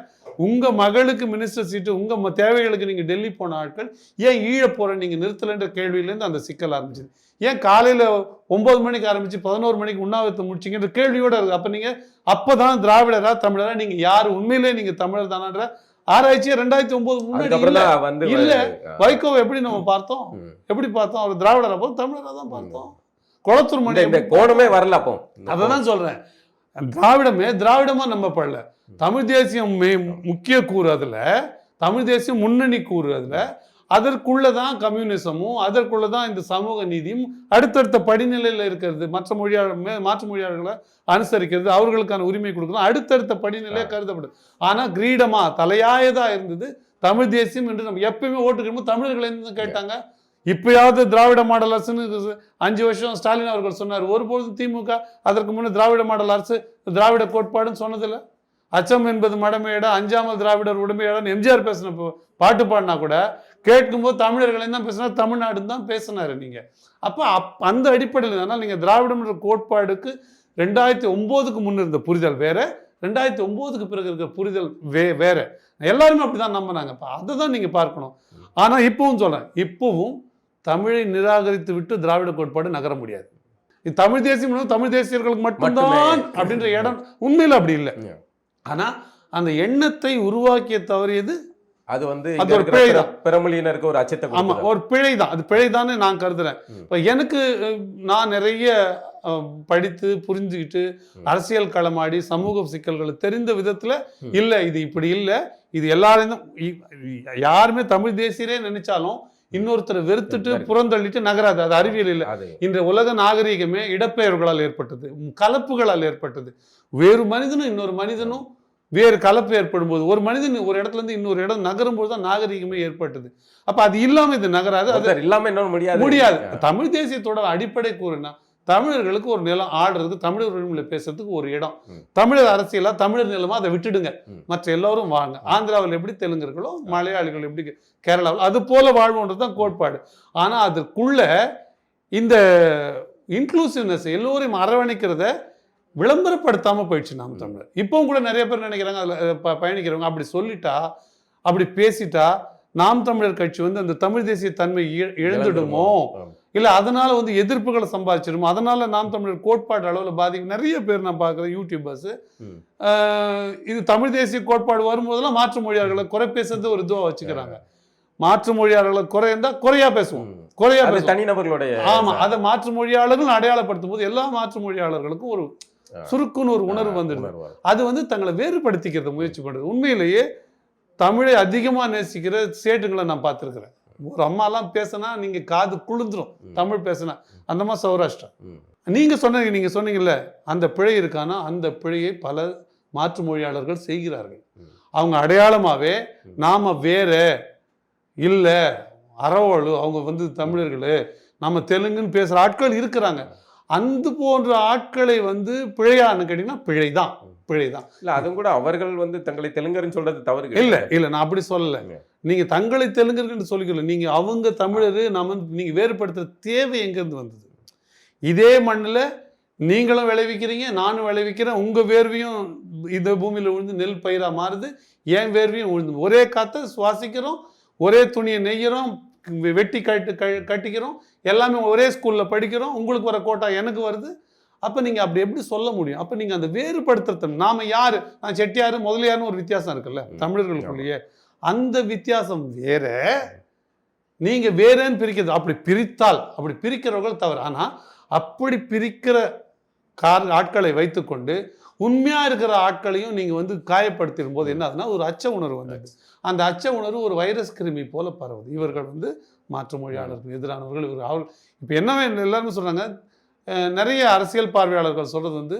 உங்க மகளுக்கு மினிஸ்டர் சீட்டு, உங்க தேவைகளுக்கு நீங்க டெல்லி போன ஆட்கள் ஏன் ஈழ போற நீங்க நிறுத்தலைன்ற கேள்வியிலேருந்து அந்த சிக்கல் ஆரம்பிச்சது. ஏன் காலையில 9 மணிக்கு ஆரம்பிச்சு 11 மணிக்கு உண்ணாவிரதம் முடிச்சிங்கன்ற கேள்வியோட இருக்கு. அப்ப நீங்க அப்பதான் திராவிடரா தமிழரா, நீங்க யாரு உண்மையிலே நீங்க தமிழர் தானன்ற ஆராய்ச்சியை 2009 இல்ல. வைகோவை எப்படி நம்ம பார்த்தோம்? எப்படி பார்த்தோம்? அவர் திராவிடரா போது தமிழரா தான் பார்த்தோம். குளத்தூர் மணி இந்த கோணமே வரல. அப்போ அதான் சொல்றேன், திராவிடமா நம்பப்படல. தமிழ் தேசியம் முக்கிய கூறு, அதுல தமிழ் தேசியம் முன்னணி கூறு, அதுல அதற்குள்ளதான் கம்யூனிசமும் அதற்குள்ளதான் இந்த சமூக நீதியும் அடுத்தடுத்த படிநிலையில் இருக்கிறது. மாற்று மொழியாளர்களை அனுசரிக்கிறது, அவர்களுக்கான உரிமை கொடுக்கணும், அடுத்தடுத்த படிநிலையை கருதப்படுது. ஆனா கிரீடமா தலையாயதா இருந்தது தமிழ் தேசியம் என்று நம்ம எப்பயுமே ஓட்டுக்கணும். தமிழர்கள் என்ன கேட்டாங்க? இப்பயாவது திராவிட மாடல் அரசுன்னு 5 வருஷம் ஸ்டாலின் அவர்கள் சொன்னார். ஒருபோதும் திமுக அதற்கு முன்னே திராவிட மாடல் அரசு திராவிட கோட்பாடுன்னு சொன்னதில்லை. அச்சம் என்பது மடமையிட, அஞ்சாமல் திராவிடர் உடமையிடன்னு எம்ஜிஆர் பேசின பாட்டு பாடினா கூட கேட்கும்போது தமிழர்களையும் தான் பேசினார், தமிழ்நாடுன்னு தான் பேசினாரு. நீங்க அப்ப அந்த அடிப்படையில் தானே நீங்க திராவிடம்ன்ற கோட்பாடுக்கு 2009க்கு முன்ன இருந்த புரிதல் வேற, 2009க்கு பிறகு இருக்கிற புரிதல் வேற. எல்லாருமே அப்படிதான் நம்பினாங்க. அதை தான் நீங்க பார்க்கணும். ஆனா இப்பவும் சொல்றேன், இப்பவும் தமிழை நிராகரித்து விட்டு திராவிட கோட்பாடு நகர முடியாது. தமிழ் தேசியம் தமிழ் தேசியர்களுக்கு மட்டும்தான் அப்படின்ற இடம் உண்மையில அப்படி இல்லை. ஆனா அந்த எண்ணத்தை உருவாக்கிய தவறியது அது ஒரு பிழைதான். பெருமொழியினருக்கு ஒரு அச்சத்தை, ஆமா, ஒரு பிழைதான். அது பிழைதான்னு நான் கருதுறேன். இப்ப எனக்கு நான் நிறைய படித்து புரிஞ்சுக்கிட்டு அரசியல் களமாடி சமூக சிக்கல்களை தெரிந்த விதத்துல இல்ல, இது இப்படி இல்ல, இது எல்லாரையும் யாருமே தமிழ் தேசியரே நினைச்சாலும் இன்னொருத்தரை வெறுத்துட்டு புறந்தள்ளிட்டு நகராது. அது அறிவியல் இல்லை. இன்று உலக நாகரீகமே இடப்பெயர்களால் ஏற்பட்டது, கலப்புகளால் ஏற்பட்டது. வேறு மனிதனும் இன்னொரு மனிதனும் வேறு கலப்பு ஏற்படும் போது ஒரு மனிதன் ஒரு இடத்துல இருந்து இன்னொரு இடம் நகரும் போது தான் நாகரீகமே ஏற்பட்டது. அப்ப அது இல்லாம இது நகராது. அது இல்லாம என்ன முடியாது. தமிழ் தேசியத்தோட அடிப்படை கூறுனா தமிழர்களுக்கு ஒரு நிலம் ஆடுறதுக்கு, தமிழர் உரிமையில பேசுறதுக்கு ஒரு இடம், தமிழர் அரசியலா தமிழர் நிலமா அதை விட்டுடுங்க, மற்ற எல்லாரும் வாங்க. ஆந்திராவில் எப்படி தெலுங்கர்களோ மலையாளிகள் எப்படி கேரளாவில் அது போல வாழ்வோன்றதுதான் கோட்பாடு. ஆனா அதுக்குள்ள இந்த இன்க்ளூசிவ்னஸ், எல்லோரையும் அரவணைக்கிறத விளம்பரப்படுத்தாம போயிடுச்சு நாம் தமிழர். இப்பவும் கூட நிறைய பேர் நினைக்கிறாங்க அதுல பயணிக்கிறவங்க அப்படி சொல்லிட்டா, அப்படி பேசிட்டா நாம் தமிழர் கட்சி வந்து அந்த தமிழ் தேசிய தன்மை இழந்துடுமோ, இல்ல அதனால வந்து எதிர்ப்புகளை சம்பாதிச்சிடுமோ, அதனால நாம் தமிழர் கோட்பாடு அளவுல பாதிக்கும். நிறைய பேர் நான் பார்க்குறேன் யூடியூபர்ஸ் இது தமிழ் தேசிய கோட்பாடு வரும்போதெல்லாம் மாற்று மொழியாளர்களை குறை பேசுறது ஒரு இதுவா வச்சுக்கிறாங்க. மாற்று மொழியாளர்களை குறை இருந்தா குறையா பேசுவோம், குறையா பேசுவோம் தனிநபர்களுடைய. ஆமா, அதை மாற்று மொழியாளர்கள் அடையாளப்படுத்தும் போது எல்லா மாற்று மொழியாளர்களுக்கும் ஒரு சுருக்குன்னு ஒரு உணர்வு வந்துடுது. அது வந்து தங்களை வேறுபடுத்திக்கிறது முயற்சி பண்ணுறது. உண்மையிலேயே தமிழை அதிகமா நேசிக்கிற சேட்டுங்களை நான் பார்த்துருக்கிறேன். ஒரு அம்மாலாம் பேசினா நீங்க காது குளிந்துரும் தமிழ் பேசினா, அந்த மாதிரி சௌராஷ்டிரா. நீங்க சொன்னீங்கல்ல அந்த பிழை இருக்கானா, அந்த பிழையை பல மாற்று மொழியாளர்கள் செய்கிறார்கள். அவங்க அடையாளமாவே நாம வேற இல்ல அறவோடு அவங்க வந்து தமிழர்களு, நம்ம தெலுங்குன்னு பேசுற ஆட்கள் இருக்கிறாங்க. அந்த போன்ற ஆட்களை வந்து பிழையான்னு கேட்டீங்கன்னா பிழைதான். இல்ல அதுவும் கூட அவர்கள் வந்து தங்களை தெலுங்கர்னு சொல்றது தவறு இல்ல நான் அப்படி சொல்லல. நீங்க தங்களை தெலுங்கர்னு சொல்லிக்கல, நீங்க அவங்க தமிழர் நம்ம நீங்க வேறுபடுத்துற தேவை எங்கிருந்து வந்தது? இதே மண்ணில் நீங்களும் விளைவிக்கிறீங்க, நானும் விளைவிக்கிறேன். உங்க வேர்வையும் இந்த பூமியில விழுந்து நெல் பயிரா மாறுது, என் வேர்வையும் விழுந்து ஒரே காத்த சுவாசிக்கிறோம், ஒரே துணியை நெய்கிறோம், வெட்டி கட்டிக்கிறோம், எல்லாமே ஒரே ஸ்கூல்ல படிக்கிறோம். உங்களுக்கு வர கோட்டா எனக்கு வருது. அப்போ நீங்கள் அப்படி எப்படி சொல்ல முடியும்? அப்போ நீங்கள் அந்த வேறுபடுத்துறது, நாம யார், நான் செட்டியார் முதலியார்னு ஒரு வித்தியாசம் இருக்குல்ல தமிழர்களுக்குள்ளேயே, அந்த வித்தியாசம் வேற, நீங்கள் வேறேன்னு பிரிக்கிறது. அப்படி பிரித்தால், அப்படி பிரிக்கிறவர்கள் தவறு. ஆனால் அப்படி பிரிக்கிற ஆட்களை வைத்துக்கொண்டு உண்மையாக இருக்கிற ஆட்களையும் நீங்கள் வந்து காயப்படுத்திடும் போது என்ன ஆகுதுன்னா ஒரு அச்ச உணர்வு வந்தது. அந்த அச்ச உணர்வு ஒரு வைரஸ் கிருமி போல பரவுது. இவர்கள் வந்து மாற்று மொழியாளர்கள் எதிரானவர்கள், அவர்கள் இப்போ என்ன எல்லாருமே சொல்கிறாங்க, நிறைய அரசியல் பார்வையாளர்கள் சொல்கிறது வந்து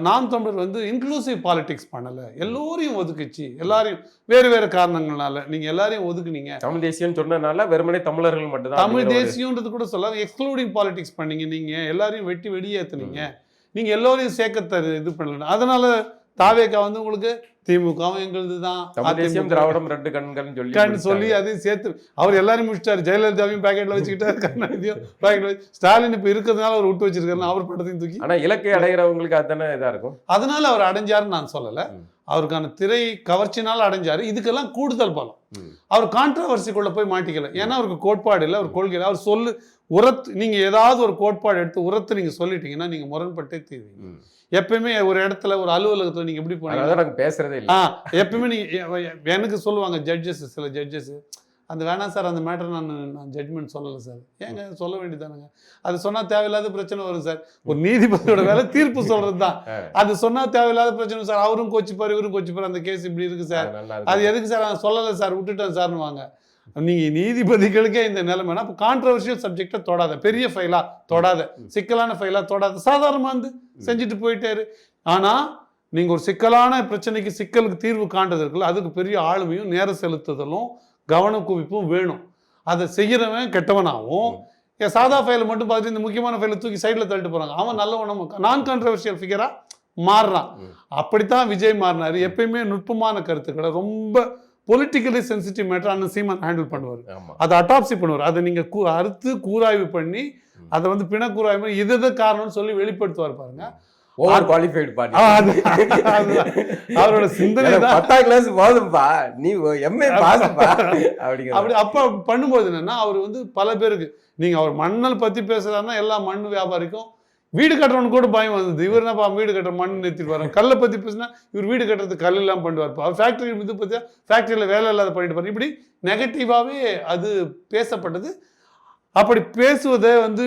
நாம் தமிழர் வந்து இன்க்ளூசிவ் பாலிடிக்ஸ் பண்ணலை, எல்லோரையும் ஒதுக்குச்சு, எல்லாரையும் வேறு வேறு காரணங்கள்னால நீங்கள் எல்லாரையும் ஒதுக்குனீங்க. தமிழ் தேசியம் சொன்னதுனால வெறுமனே தமிழர்கள் மட்டும்தான் தமிழ் தேசியன்றது கூட சொல்லாம எக்ஸ்க்ளூடிங் பாலிடிக்ஸ் பண்ணீங்க, நீங்கள் எல்லாரையும் வெட்டி வெளியேற்றுனீங்க, நீங்கள் எல்லோரையும் சேர்க்க இது பண்ணல. அதனால தாவேக்கா வந்து உங்களுக்கு திமுகவும் எங்களுது தான், திராவிடம் ரெண்டு கண்கள் சொல்லி அதையும் சேர்த்து அவர் எல்லாரையும் முடிச்சிட்டாரு. ஜெயலலிதாவையும் பேக்கெட்ல வச்சுக்கிட்டாரு, கருணாநிதியும் பேக்கெட்ல வச்சு, ஸ்டாலின் இப்போ இருக்கிறதுனால அவர் விட்டு வச்சிருக்காரு, அவர் படத்தையும் தூக்கி. ஆனா இலக்கை அடைகிறவங்களுக்கு அதுதானே இதா இருக்கும். அதனால அவர் அடைஞ்சாருன்னு நான் சொல்லலை, அவருக்கான திரை கவர்ச்சினால அடைஞ்சாரு. இதுக்கெல்லாம் கூடுதல் பலம். அவர் கான்ட்ரவர்சிக்குள்ள போய் மாட்டிக்கல, ஏன்னா அவருக்கு கோட்பாடு இல்லை, அவர் கொள்கை இல்லை. அவர் சொல்லு நீங்க ஏதாவது ஒரு கோட்பாடு எடுத்து நீங்க சொல்லிட்டீங்கன்னா நீங்க முரண்பட்டே தீர்வீங்க. எப்பயுமே ஒரு இடத்துல ஒரு அலுவலகத்துல நீங்க எப்படி போனீங்க பேசுறதே இல்லை. எப்பயுமே நீங்க எனக்கு சொல்லுவாங்க ஜட்ஜஸ், சில ஜட்ஜஸ் அந்த வேணாம் சார், அந்த மேட்டர் நான் ஜட்மெண்ட் சொல்லலை சார். ஏங்க சொல்ல வேண்டியதானுங்க, அது சொன்னா தேவையில்லாத பிரச்சனை வரும் சார். ஒரு நீதிபதியோட வேலை தீர்ப்பு சொல்றது தான், அது சொன்னா தேவையில்லாத பிரச்சனை சார், அவரும் கோச்சிப்பாரு இவரும் கோச்சிப்பாரு, அந்த கேஸ் இப்படி இருக்கு சார், அது எதுக்கு சார் நான் சொல்லலை சார் விட்டுட்டேன் சார்னு வாங்க. நீங்க நீதிபதிகளுக்கே இந்த நிலைமைனா அப்போ கான்ட்ரவர்ஷியல் சப்ஜெக்டை தொடாத, பெரிய ஃபைலா தொடாத, சிக்கலான ஃபைலா தொடாத, சாதாரணமாக வந்து செஞ்சுட்டு போயிட்டாரு. ஆனா நீங்க ஒரு சிக்கலான பிரச்சனைக்கு சிக்கலுக்கு தீர்வு காண்றது இருக்குல்ல, அதுக்கு பெரிய ஆளுமையும் நேர செலுத்துதலும் கவன குவிப்பும் வேணும். அதை செய்யறவன் கெட்டவனாகவும், சாதா ஃபைலை மட்டும் பார்த்துட்டு இந்த முக்கியமான ஃபைலை தூக்கி சைடில் தள்ளிட்டு போறாங்க, அவன் நல்லவனும் நான் கான்ட்ரவர்ஷியல் ஃபிகரா மாறுறான். அப்படித்தான் விஜய் மாறினாரு. எப்பயுமே நுட்பமான கருத்துக்களை, ரொம்ப பொலிட்டிக்கலி சென்சிட்டிவ் மேட்டர் அண்ணன் சீமான் ஹேண்டில் பண்ணுவார், அதை அட்டாப்சி பண்ணுவார். அதை நீங்க அறுத்து கூராய்வு பண்ணி அதை வந்து பிணக்கூராய்வு பண்ணி இது காரணம்னு சொல்லி வெளிப்படுத்துவார் பாருங்க. அவரோட சிந்தனை 10ஆம் கிளாஸ் போதும்பா, நீ எம்ஏ பாஸ்பா அப்படி அப்ப பண்ணும்போது என்னன்னா அவர் வந்து பல பேருக்கு நீங்க அவர் மண்ணல் பத்தி பேசுறாருன்னா எல்லா மண் வியாபாரிக்கும் வீடு கட்டுறவனு கூட பயம் வந்தது. இவர் என்னப்பா வீடு கட்டுற மண் நிறுத்திட்டு வரோம், கல்லை பற்றி பேசினா இவர் வீடு கட்டுறதுக்கு கல் எல்லாம் பண்ணிட்டு அவர் ஃபேக்ட்ரி இது பற்றியா ஃபேக்ட்ரியில் வேலை இல்லாத பண்ணிட்டு பாரு, இப்படி நெகட்டிவாகவே அது பேசப்பட்டது. அப்படி பேசுவதை வந்து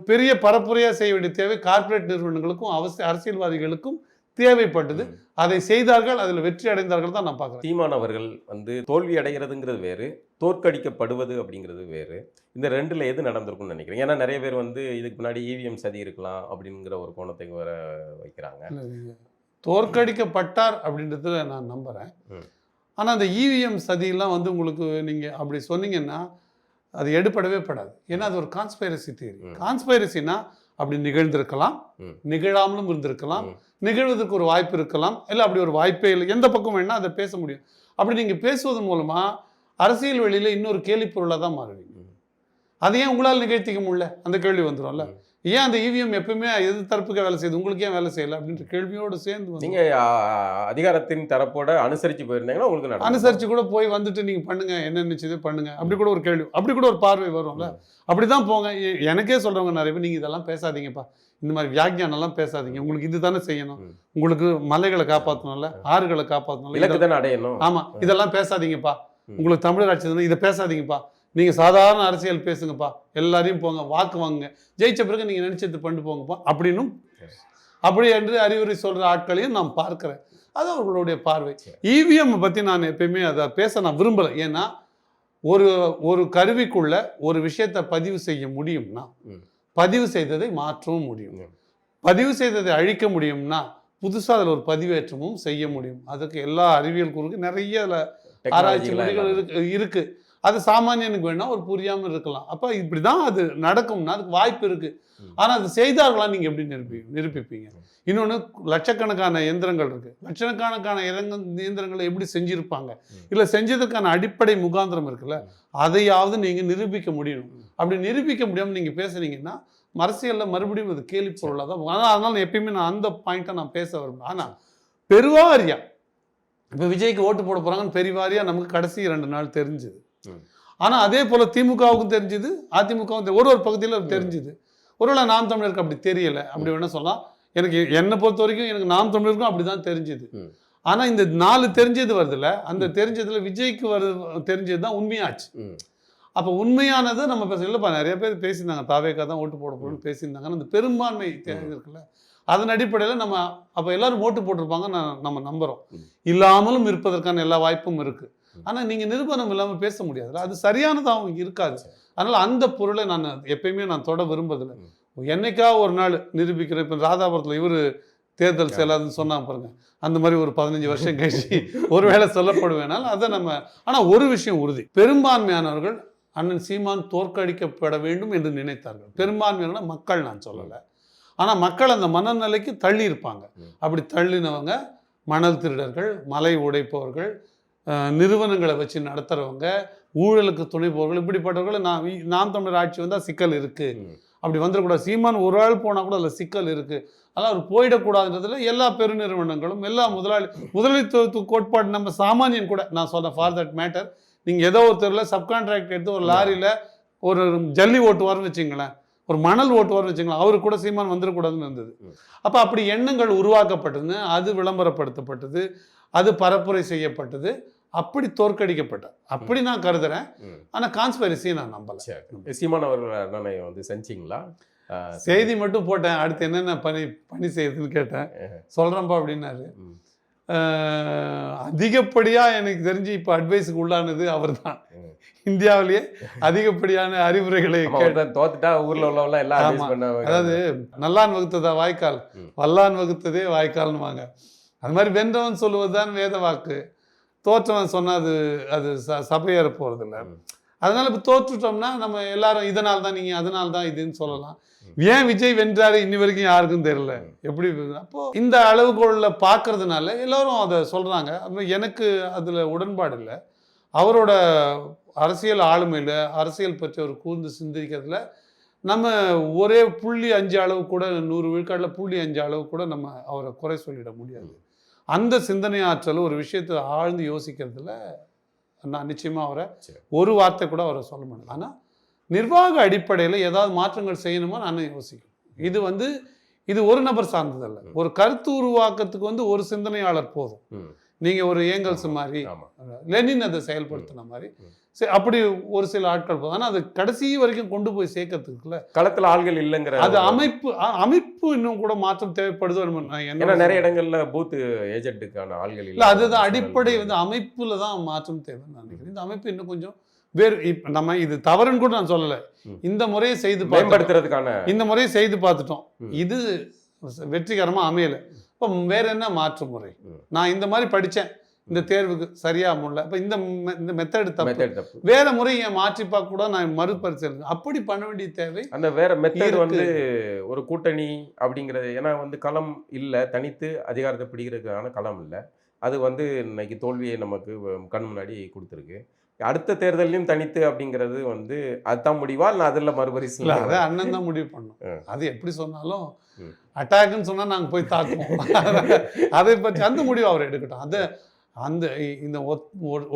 பெரிய பரப்புரையாக செய்ய வேண்டிய தேவை கார்ப்பரேட் நிறுவனங்களுக்கும் அரசியல்வாதிகளுக்கும் தேவைப்பட்டது. அதை செய்தார்கள், அதில் வெற்றி அடைந்தார்கள் தான் நான் பார்க்குறேன். சீமான் அவர்கள் வந்து தோல்வி அடைகிறதுங்கிறது வேறு, தோற்கடிக்கப்படுவது அப்படிங்கிறது வேறு. இந்த ரெண்டில் எது நடந்திருக்கும்னு நினைக்கிறேன். ஏன்னா நிறைய பேர் வந்து இதுக்கு முன்னாடி இவிஎம் சதி இருக்கலாம் அப்படிங்கிற ஒரு கோணத்தை வர வைக்கிறாங்க. தோற்கடிக்கப்பட்டார் அப்படின்றதுல நான் நம்புகிறேன். ஆனால் அந்த இவிஎம் சதியெல்லாம் வந்து உங்களுக்கு நீங்கள் அப்படி சொன்னீங்கன்னா அது எடுபடவே படாது. ஏன்னா அது ஒரு கான்ஸ்பைரசி தியரி. கான்ஸ்பைரசினா அப்படி நிகழ்ந்திருக்கலாம், நிகழாமலும் இருந்திருக்கலாம், நிகழ்வதற்கு ஒரு வாய்ப்பு இருக்கலாம், இல்லை அப்படி ஒரு வாய்ப்பே இல்லை, எந்த பக்கம் வேணா அதை பேச முடியும். அப்படி நீங்கள் பேசுவதன் மூலமாக அரசியல் வெளியில் இன்னொரு கேள்வி பொருளாக தான் மாறுவீங்க. அதை ஏன் உங்களால் நிகழ்த்திக்க முடியல, அந்த கேள்வி வந்துடும்ல. ஏன் அந்த இவிஎம் எப்பவுமே எது தரப்புக்கு வேலை செய்யுது, உங்களுக்கு ஏன் வேலை செய்யலை அப்படின்ற கேள்வியோடு சேர்ந்து நீங்க அதிகாரத்தின் தரப்போட அனுசரிச்சு போயிருந்தீங்கன்னா உங்களுக்கு நடக்கும். அனுசரித்து கூட போய் வந்துட்டு நீங்கள் பண்ணுங்க என்ன நினச்சது பண்ணுங்க அப்படி கூட ஒரு கேள்வி, அப்படி கூட ஒரு பார்வை வரும்ல. அப்படி தான் போங்க. எனக்கே சொல்கிறவங்க நிறைய பேர் நீங்கள் இதெல்லாம் பேசாதீங்கப்பா, இந்த மாதிரி வியாக்கியானெல்லாம் பேசாதீங்க, உங்களுக்கு இது தானே செய்யணும், உங்களுக்கு மலைகளை காப்பாற்றணும்ல, ஆறுகளை காப்பாற்றணும், இலக்கு தானே அடையணும். ஆமாம், இதெல்லாம் பேசாதீங்கப்பா, உங்களுக்கு தமிழர் ஆட்சி தானே, இதை பேசாதீங்கப்பா, நீங்கள் சாதாரண அரசியல் பேசுங்கப்பா, எல்லாரையும் போங்க வாக்கு வாங்குங்க, ஜெயிச்ச பிறகு நீங்கள் நினச்சது பண்ணிட்டு போங்கப்பா அப்படின்னும் அப்படி என்று அறிவுரை சொல்கிற ஆட்களையும் நான் பார்க்குறேன். அது அவர்களுடைய பார்வை. இவிஎம் பற்றி நான் எப்பயுமே அதை பேச நான் விரும்பலை. ஏன்னா ஒரு கருவிக்குள்ள ஒரு விஷயத்தை பதிவு செய்ய முடியும்னா பதிவு செய்ததை மாற்றவும் முடியும், பதிவு செய்ததை அழிக்க முடியும்னா புதுசாக அதில் ஒரு பதிவேற்றமும் செய்ய முடியும். அதுக்கு எல்லா அறிவியல் கூறுக்கு நிறைய ஆராய்ச்சி மொழிகள் இருக்கு. அது சாமானியனுக்கு வேணா ஒரு புரியாமல் இருக்கலாம். அப்போ இப்படி தான் அது நடக்கும்னா அதுக்கு வாய்ப்பு இருக்குது. ஆனால் அது செய்தார்களாம் நீங்கள் எப்படி நிரூபிப்பீங்க? இன்னொன்று, லட்சக்கணக்கான இயந்திரங்கள் இருக்குது, லட்சக்கணக்கான இயந்திரங்களை எப்படி செஞ்சுருப்பாங்க, இல்லை செஞ்சதுக்கான அடிப்படை முகாந்திரம் இருக்குல்ல, அதையாவது நீங்கள் நிரூபிக்க முடியணும். அப்படி நிரூபிக்க முடியாமல் நீங்கள் பேசுனீங்கன்னா அரசியலில் மறுபடியும் அது கேள்வி பொருளாக தான். ஆனால் அதனால் எப்பயுமே நான் அந்த பாயிண்ட்டை நான் பேச விரும்புகிறேன். ஆனால் பெருவாரியா இப்போ விஜய்க்கு ஓட்டு போட போகிறாங்கன்னு பெருவாரியாக நமக்கு கடைசி 2 நாள் தெரிஞ்சுது. ஆனால் அதே போல் திமுகவுக்கும் தெரிஞ்சுது, அதிமுகவும் ஒரு பகுதியில் தெரிஞ்சுது. ஒருவேளை நாம் தமிழருக்கு அப்படி தெரியலை, அப்படி வேணா சொல்லலாம். என்னை பொறுத்த வரைக்கும் எனக்கு நாம் தமிழருக்கும் அப்படி தான் தெரிஞ்சுது. ஆனால் இந்த 4 தெரிஞ்சது வருதுல்ல, அந்த தெரிஞ்சதில் விஜய்க்கு தெரிஞ்சது தான் உண்மையாச்சு. அப்போ உண்மையானது நம்ம பேச இல்லைப்பா, நிறைய பேர் பேசியிருந்தாங்க தாவேக்கா தான் ஓட்டு போட போகணும்னு பேசியிருந்தாங்க. அந்த பெரும்பான்மை இருக்குல்ல, அதன் அடிப்படையில் நம்ம அப்போ எல்லாரும் ஓட்டு போட்டிருப்பாங்க நம்ம நம்புகிறோம். இல்லாமலும் இருப்பதற்கான எல்லா வாய்ப்பும் இருக்குது. ஆனால் நீங்கள் நிரூபணம் இல்லாமல் பேச முடியாதுல்ல, அது சரியானதாகவும் இருக்காது. அதனால் அந்த பொருளை நான் எப்பயுமே தொட விரும்பதில்லை. என்னைக்கா ஒரு நாள் நிரூபிக்கிறேன். இப்போ ராதாபுரத்தில் இவர் தேர்தல் செயலாளர்னு சொன்னாங்க பாருங்க, அந்த மாதிரி ஒரு 15 வருஷம் கழிச்சு ஒருவேளை சொல்லப்படுவேனால் அதை நம்ம. ஆனால் ஒரு விஷயம் உறுதி, பெரும்பான்மையானவர்கள் அண்ணன் சீமான் தோற்கடிக்கப்பட வேண்டும் என்று நினைத்தார்கள். பெரும்பான்மையான மக்கள் நான் சொல்லலை, ஆனால் மக்கள் அந்த மனநிலைக்கு தள்ளி இருப்பாங்க. அப்படி தள்ளினவங்க மணல் திருடர்கள், மலை உடைப்பவர்கள், நிறுவனங்களை வச்சு நடத்துகிறவங்க, ஊழலுக்கு துணைப்பவர்கள், இப்படிப்பட்டவர்கள் நாம் தமிழர் ஆட்சி வந்தால் சிக்கல் இருக்குது, அப்படி வந்துடக்கூடாது, சீமான் ஒரு ஆள் போனால் கூட அதில் சிக்கல் இருக்குது, அதனால் அவர் போயிடக்கூடாதுன்றதுல எல்லா பெருநிறுவனங்களும் எல்லா முதலாளித்துவ கோட்பாடு நம்ம சாமானியன் கூட நான் சொன்னேன். ஃபார் தட் மேட்டர், நீங்கள் ஏதோ ஒரு தெருவில் சப்கான்ட்ராக்ட் எடுத்து ஒரு லாரியில் ஒரு ஜல்லி ஓட்டுவார்னு வச்சுங்களேன், ஒரு மணல் ஓட்டுவார்னு வச்சுங்களேன், அவருக்கு கூட சீமான் வந்துடக்கூடாதுன்னு இருந்தது. அப்போ அப்படி எண்ணங்கள் உருவாக்கப்பட்டது, அது விளம்பரப்படுத்தப்பட்டது, அது பரப்புரை செய்யப்பட்டது, அப்படி தோற்கடிக்கப்பட்ட அப்படி நான் கருதுறேன். ஆனால் கான்ஸ்பைரசியை நான் நம்பலை. சீமான் அவர்கள் செஞ்சீங்களா? செய்தி மட்டும் போட்டேன், அடுத்து என்னென்ன பணி செய்யுதுன்னு கேட்டேன், சொல்கிறேன்ப்பா அப்படின்னாரு. அதிகப்படியாக எனக்கு தெரிஞ்சு இப்போ அட்வைஸுக்கு உள்ளானது அவர் தான். இந்தியாவிலேயே அதிகப்படியான அறிவுரைகளை தோத்துட்டா ஊரில் உள்ளவெல்லாம் எல்லாம். அதாவது நல்லான் வகுத்ததா வாய்க்கால், வல்லான் வகுத்ததே வாய்க்கால்னு வாங்க. அது மாதிரி வென்றவன் சொல்லுவது தான் வேத வாக்கு, தோற்றவன் சொன்னால் அது சபையேற போகிறதில்ல. அதனால் இப்போ தோற்றுட்டோம்னா நம்ம எல்லாரும் இதனால் தான் நீங்கள் அதனால் தான் இதுன்னு சொல்லலாம். ஏன் விஜய் வென்றாரு இன்னி வரைக்கும் யாருக்கும் தெரியல. எப்படி அப்போது இந்த அளவுகோலில் பார்க்கறதுனால எல்லோரும் அதை சொல்கிறாங்க. எனக்கு அதில் உடன்பாடு இல்லை. அவரோட அரசியல் ஆளுமையில் அரசியல் பற்றி ஒரு கூர்ந்து சிந்திக்கிறதுல நம்ம ஒரே 0.5 அளவு கூட 100 விழுக்காட்டில் 0.5 அளவு கூட நம்ம அவரை குறை சொல்லிட முடியாது. அந்த சிந்தனை ஆற்றல் ஒரு விஷயத்தை ஆழ்ந்து யோசிக்கிறதுல நான் நிச்சயமாக அவரை ஒரு வார்த்தை கூட அவரை சொல்ல மாட்டேன். ஆனால் நிர்வாக அடிப்படையில் ஏதாவது மாற்றங்கள் செய்யணுமா நான் யோசிக்கணும். இது ஒரு நபர் சார்ந்ததல்ல. ஒரு கருத்து உருவாக்கத்துக்கு ஒரு சிந்தனையாளர் போதும். நீங்கள் ஒரு ஏங்கல்ஸ் மாதிரி, லெனின் அதை செயல்படுத்தின மாதிரி அப்படி ஒரு சில ஆட்கள் போதும். ஆனால் அது கடைசி வரைக்கும் கொண்டு போய் சேர்க்கறதுக்குள்ள களத்தில் ஆள்கள் இல்லைங்கிற அது அமைப்பு இன்னும் கூட மாற்றம் தேவைப்படுது. ஏன்னா நிறைய இடங்கள்ல பூத் ஏஜென்ட்டுக்கான ஆள்கள் இல்லை. அதுதான் அடிப்படை அமைப்புல தான் மாற்றம் தேவை நான் நினைக்கிறேன். இந்த அமைப்பு இன்னும் கொஞ்சம் வேறு. இப்போ நம்ம இது தவறுன்னு கூட நான் சொல்லலை. இந்த முறையை செய்து மேம்படுத்துறதுக்கான இந்த முறையை செய்து பார்த்துட்டோம், இது வெற்றிகரமாக அமையலை. இப்போ வேற என்ன மாற்று முறை? நான் இந்த மாதிரி படித்தேன், இந்த தேர்வுக்கு சரியா முடியல, இப்போ இந்த மெத்தட் தப்பு, வேற முறையை மாற்றி பார்க்க கூட நான் மறுபரிசீலனை அப்படி பண்ண வேண்டிய தேவை. அந்த வேற மெத்தட் ஒரு கூட்டணி அப்படிங்கிறது. ஏன்னா களம் இல்லை, தனித்து அதிகாரத்தை பிடிக்கிறதுக்கான களம் இல்லை. அது இன்னைக்கு தோல்வியை நமக்கு கண் முன்னாடி கொடுத்துருக்கு. அடுத்த தேர்தலையும் தனித்து அப்படிங்கிறது வந்து அதுதான் முடிவா இல்லை அதில் இல்லை மறுபரிசீலனை அதை அண்ணன் தான் முடிவு பண்ணும். அது எப்படி சொன்னாலும் ம். அட்டாக்னு சொன்னால் நாங்கள் போய் தாக்குவோம். அதை பற்றி அந்த முடிவு அவர் எடுக்கட்டும். அது அந்த இந்த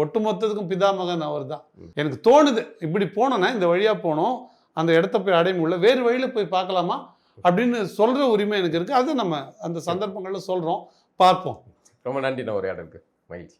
ஒட்டுமொத்தத்துக்கும் பிதாமகன் அவர் தான். எனக்கு தோணுது இப்படி போனோன்னா இந்த வழியாக போனோம், அந்த இடத்த போய் அடைய முடியல, வேறு வழியில் போய் பார்க்கலாமா அப்படின்னு சொல்கிற உரிமை எனக்கு இருக்குது. அது நம்ம அந்த சந்தர்ப்பங்களில் சொல்கிறோம், பார்ப்போம். ரொம்ப நன்றி நான் உரையாடலுக்கு மகிழ்ச்சி.